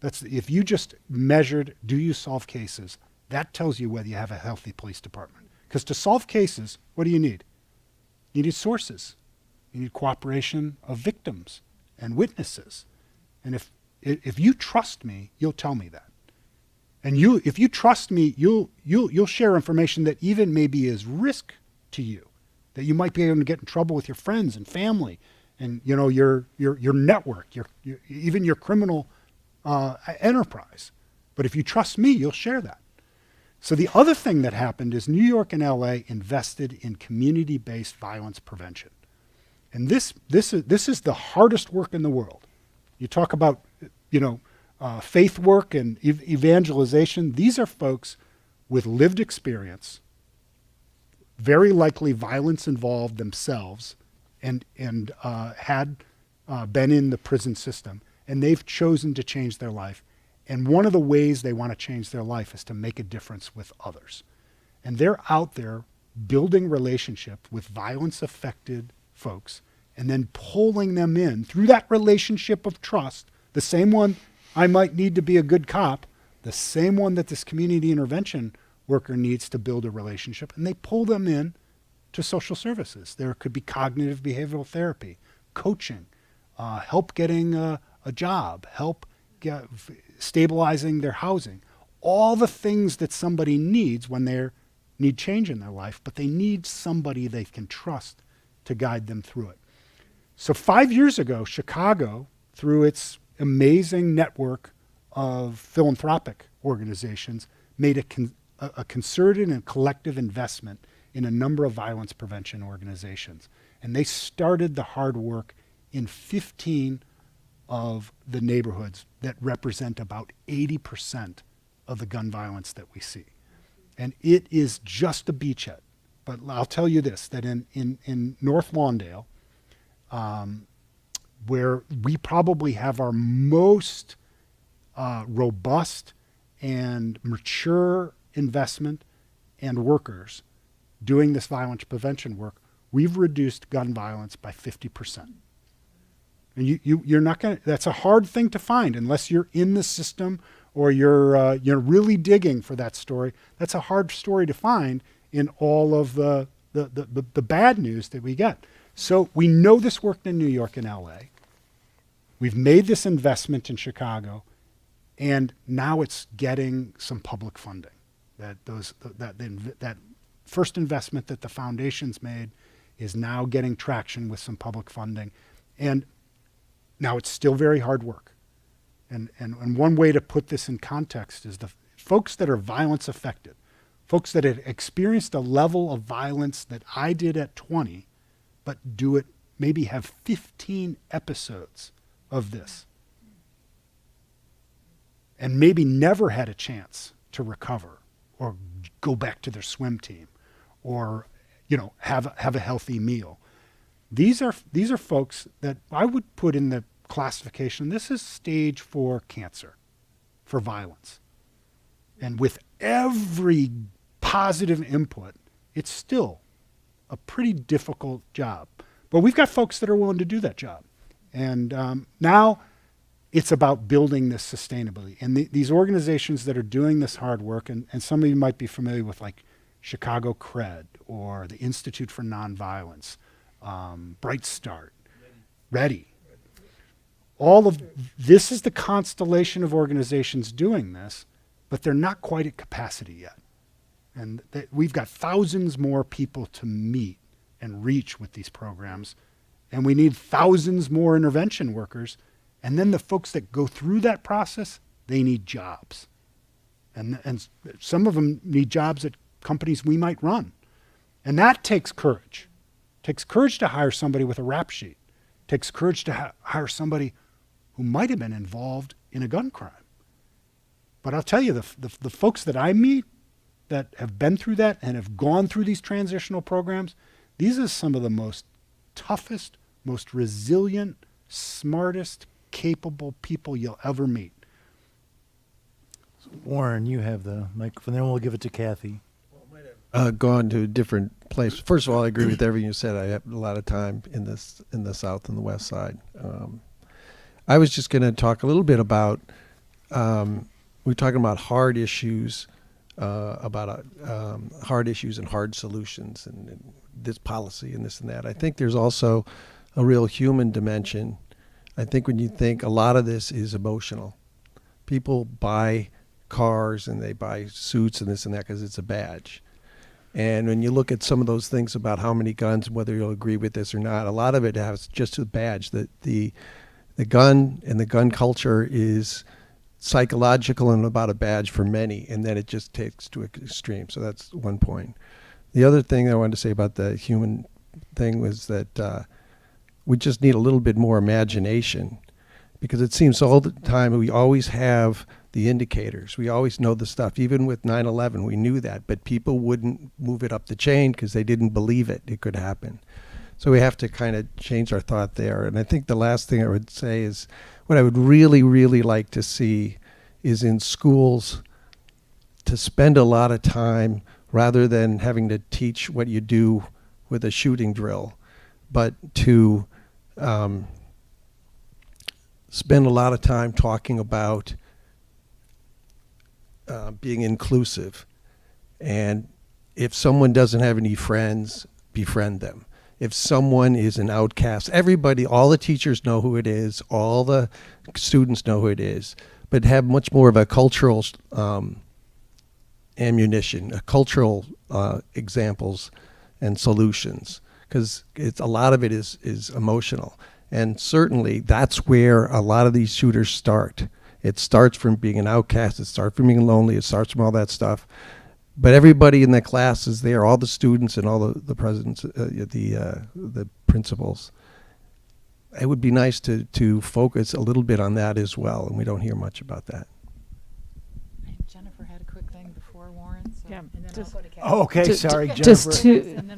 If you just measured, do you solve cases, that tells you whether you have a healthy police department. Because to solve cases, what do you need? You need sources. You need cooperation of victims and witnesses. And if you trust me, you'll tell me that. And if you trust me, you'll share information that even maybe is risk to you, that you might be able to get in trouble with your friends and family, and your network, even your criminal enterprise. But if you trust me, you'll share that. So the other thing that happened is New York and LA invested in community-based violence prevention. And this is the hardest work in the world. You talk about, faith work and evangelization. These are folks with lived experience, very likely violence involved themselves, and had been in the prison system, and they've chosen to change their life. And one of the ways they want to change their life is to make a difference with others. And they're out there building relationship with violence-affected folks, and then pulling them in through that relationship of trust, the same one I might need to be a good cop, the same one that this community intervention worker needs to build a relationship, and they pull them in to social services. There could be cognitive behavioral therapy, coaching, help getting a a job, help stabilizing their housing, all the things that somebody needs when they need change in their life, but they need somebody they can trust to guide them through it. So 5 years ago, Chicago, through its amazing network of philanthropic organizations, made a concerted and collective investment in a number of violence prevention organizations. And they started the hard work in 15 of the neighborhoods that represent about 80% of the gun violence that we see. And it is just a beachhead. But I'll tell you this, that in North Lawndale, where we probably have our most robust and mature investment and workers doing this violence prevention work, we've reduced gun violence by 50%. And you're not going to, that's a hard thing to find unless you're in the system or you're really digging for that story. That's a hard story to find in all of the bad news that we get. So we know this worked in New York and LA. We've made this investment in Chicago, and now it's getting some public funding. That first investment that the foundation's made is now getting traction with some public funding. And now it's still very hard work. And one way to put this in context is the folks that are violence affected, folks that have experienced a level of violence that I did at 20, but do it, maybe have 15 episodes of this, and maybe never had a chance to recover or go back to their swim team or, have a healthy meal. These are folks that I would put in the classification. This is stage 4 cancer for violence. And with every positive input, it's still a pretty difficult job. But we've got folks that are willing to do that job. And now it's about building this sustainability. And these organizations that are doing this hard work, and some of you might be familiar with like Chicago CRED or the Institute for Nonviolence, Bright Start, Ready. All of this is the constellation of organizations doing this, but they're not quite at capacity yet. And we've got thousands more people to meet and reach with these programs. And we need thousands more intervention workers. And then the folks that go through that process, they need jobs. And some of them need jobs at companies we might run. And that takes courage. It takes courage to hire somebody with a rap sheet. It takes courage to hire somebody who might have been involved in a gun crime. But I'll tell you, the folks that I meet that have been through that and have gone through these transitional programs, these are some of the most toughest, most resilient, smartest, capable people you'll ever meet. Warren, you have the microphone. Then we'll give it to Kathy. Gone to a different place. First of all, I agree with everything you said. I have a lot of time in the South and the West Side. I was just going to talk a little bit about, we're talking about hard issues, hard issues and hard solutions and this policy and this and that. I think there's also a real human dimension. I think when you think a lot of this is emotional. People buy cars and they buy suits and this and that because it's a badge. And when you look at some of those things about how many guns, whether you'll agree with this or not, a lot of it has just a badge. That the gun and the gun culture is psychological and about a badge for many, and then it just takes to an extreme. So that's one point. The other thing I wanted to say about the human thing was that we just need a little bit more imagination, because it seems all the time we always have the indicators. We always know the stuff. Even with 9/11, we knew that, but people wouldn't move it up the chain because they didn't believe it could happen. So we have to kind of change our thought there. And I think the last thing I would say is what I would really, really like to see is in schools to spend a lot of time, rather than having to teach what you do with a shooting drill, but to spend a lot of time talking about being inclusive. And if someone doesn't have any friends, befriend them. if someone is an outcast. Everybody, all the teachers know who it is, all the students know who it is, but have much more of a cultural ammunition, cultural examples and solutions, because it's a lot of it is emotional. And certainly that's where a lot of these shooters start. It starts from being an outcast, it starts from being lonely, it starts from all that stuff. But everybody in the class is there, all the students and all the presidents, the principals. It would be nice to focus a little bit on that as well, and we don't hear much about that. Jennifer had a quick thing before Warren, so, Yeah, and then just- I'll go to Kathy. Oh, okay, sorry, Jennifer. Just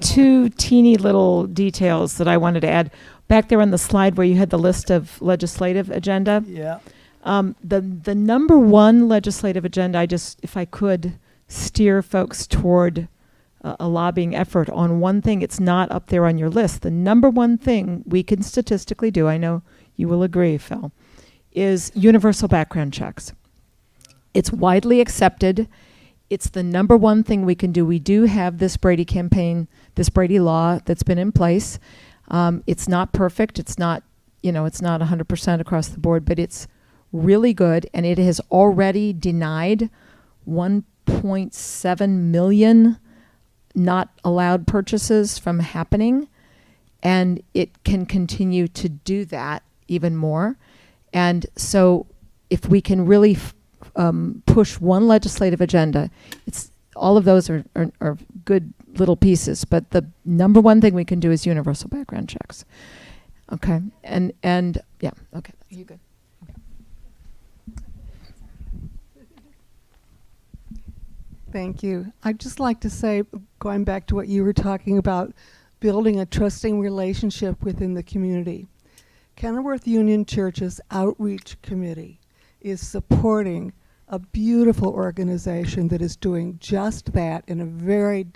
two teeny little details that I wanted to add. Back there on the slide where you had the list of legislative agenda, Yeah. the number one legislative agenda, if I could steer folks toward a lobbying effort on one thing, it's not up there on your list. The number one thing we can statistically do, I know you will agree, Phil, is universal background checks. It's widely accepted. It's the number one thing we can do. We do have this Brady campaign, this Brady law that's been in place. It's not perfect. It's not 100% across the board, but it's really good, and it has already denied 1.7 million not allowed purchases from happening, and it can continue to do that even more. And so if we can really push one legislative agenda, it's all of those are good little pieces, but the number one thing we can do is universal background checks. Okay, and yeah, okay, are you good? Thank you. I'd just like to say, going back to what you were talking about, building a trusting relationship within the community. Kenilworth Union Church's Outreach Committee is supporting a beautiful organization that is doing just that in a very,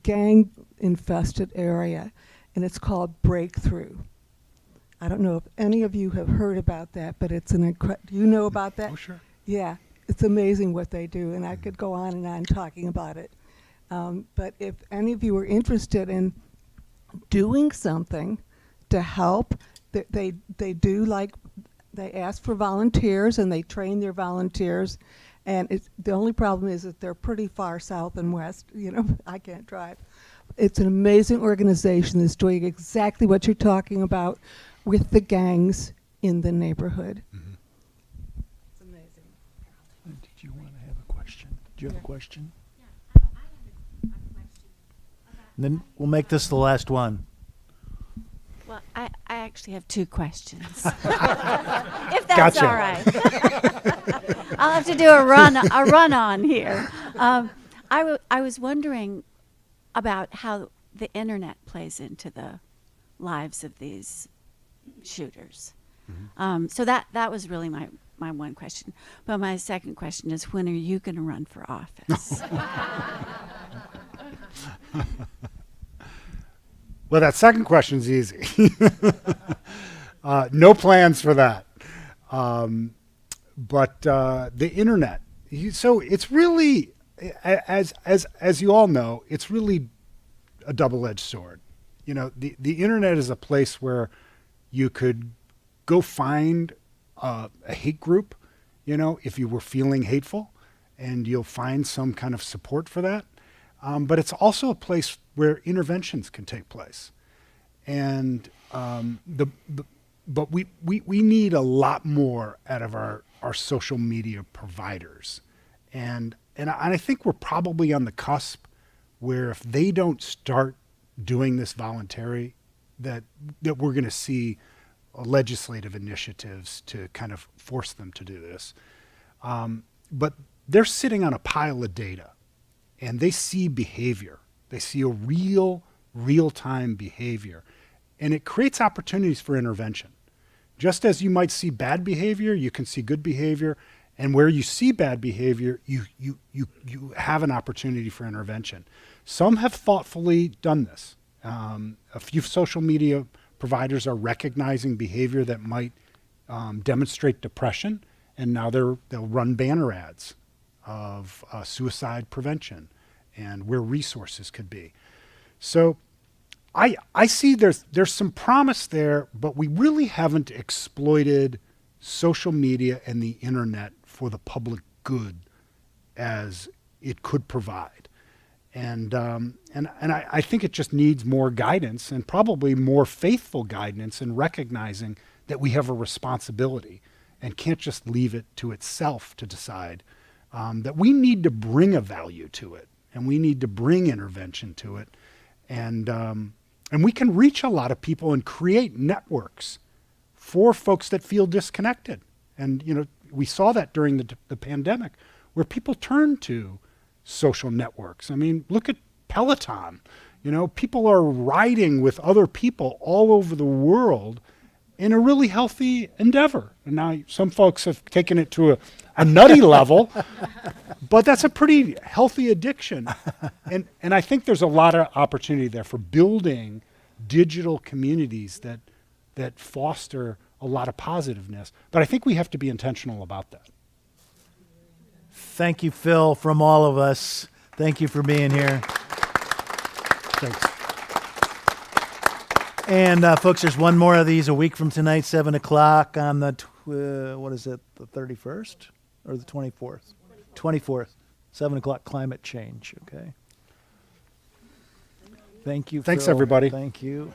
gang-infested area, and it's called Breakthrough. I don't know if any of you have heard about that, but it's do you know about that? Oh, sure. Yeah, it's amazing what they do, and I could go on and on talking about it. But if any of you are interested in doing something to help, they ask for volunteers and they train their volunteers, and the only problem is that they're pretty far south and west. I can't drive. It's an amazing organization that's doing exactly what you're talking about with the gangs in the neighborhood. Mm-hmm. It's amazing. Did you want to have a question? Do you have a question? Yeah, I have a question. And then we'll make this the last one. Well, I actually have two questions. If that's Gotcha. all right. I'll have to do a run on here. I was wondering about how the internet plays into the lives of these shooters. Mm-hmm. So that was really my one question. But my second question is, when are you going to run for office? Well, that second question's easy. No plans for that. But the internet. So it's really, as you all know, it's really a double-edged sword. The internet is a place where you could go find a hate group, if you were feeling hateful, and you'll find some kind of support for that. But it's also a place where interventions can take place. And but we need a lot more out of our social media providers. And I think we're probably on the cusp where if they don't start doing this voluntary, that we're going to see legislative initiatives to kind of force them to do this. But they're sitting on a pile of data, and they see behavior. They see a real-time behavior, and it creates opportunities for intervention. Just as you might see bad behavior, you can see good behavior, and where you see bad behavior, you have an opportunity for intervention. Some have thoughtfully done this. A few social media providers are recognizing behavior that might demonstrate depression, and now they'll run banner ads of suicide prevention and where resources could be. So I see there's some promise there, but we really haven't exploited social media and the internet for the public good as it could provide. And I think it just needs more guidance, and probably more faithful guidance, in recognizing that we have a responsibility and can't just leave it to itself to decide, that we need to bring a value to it, and we need to bring intervention to it. And we can reach a lot of people and create networks for folks that feel disconnected. And, you know, we saw that during the pandemic, where people turned to social networks. I mean, look at Peloton. You know, people are riding with other people all over the world in a really healthy endeavor. And now some folks have taken it to a nutty level, but that's a pretty healthy addiction. And I think there's a lot of opportunity there for building digital communities that foster a lot of positiveness. But I think we have to be intentional about that. Thank you, Phil, from all of us. Thank you for being here. Thanks. And folks, there's one more of these a week from tonight, 7 o'clock on the, what is it, the 31st or the 24th? 24th, 7 o'clock, climate change, okay? Thank you, Thanks, Phil. everybody. Thank you.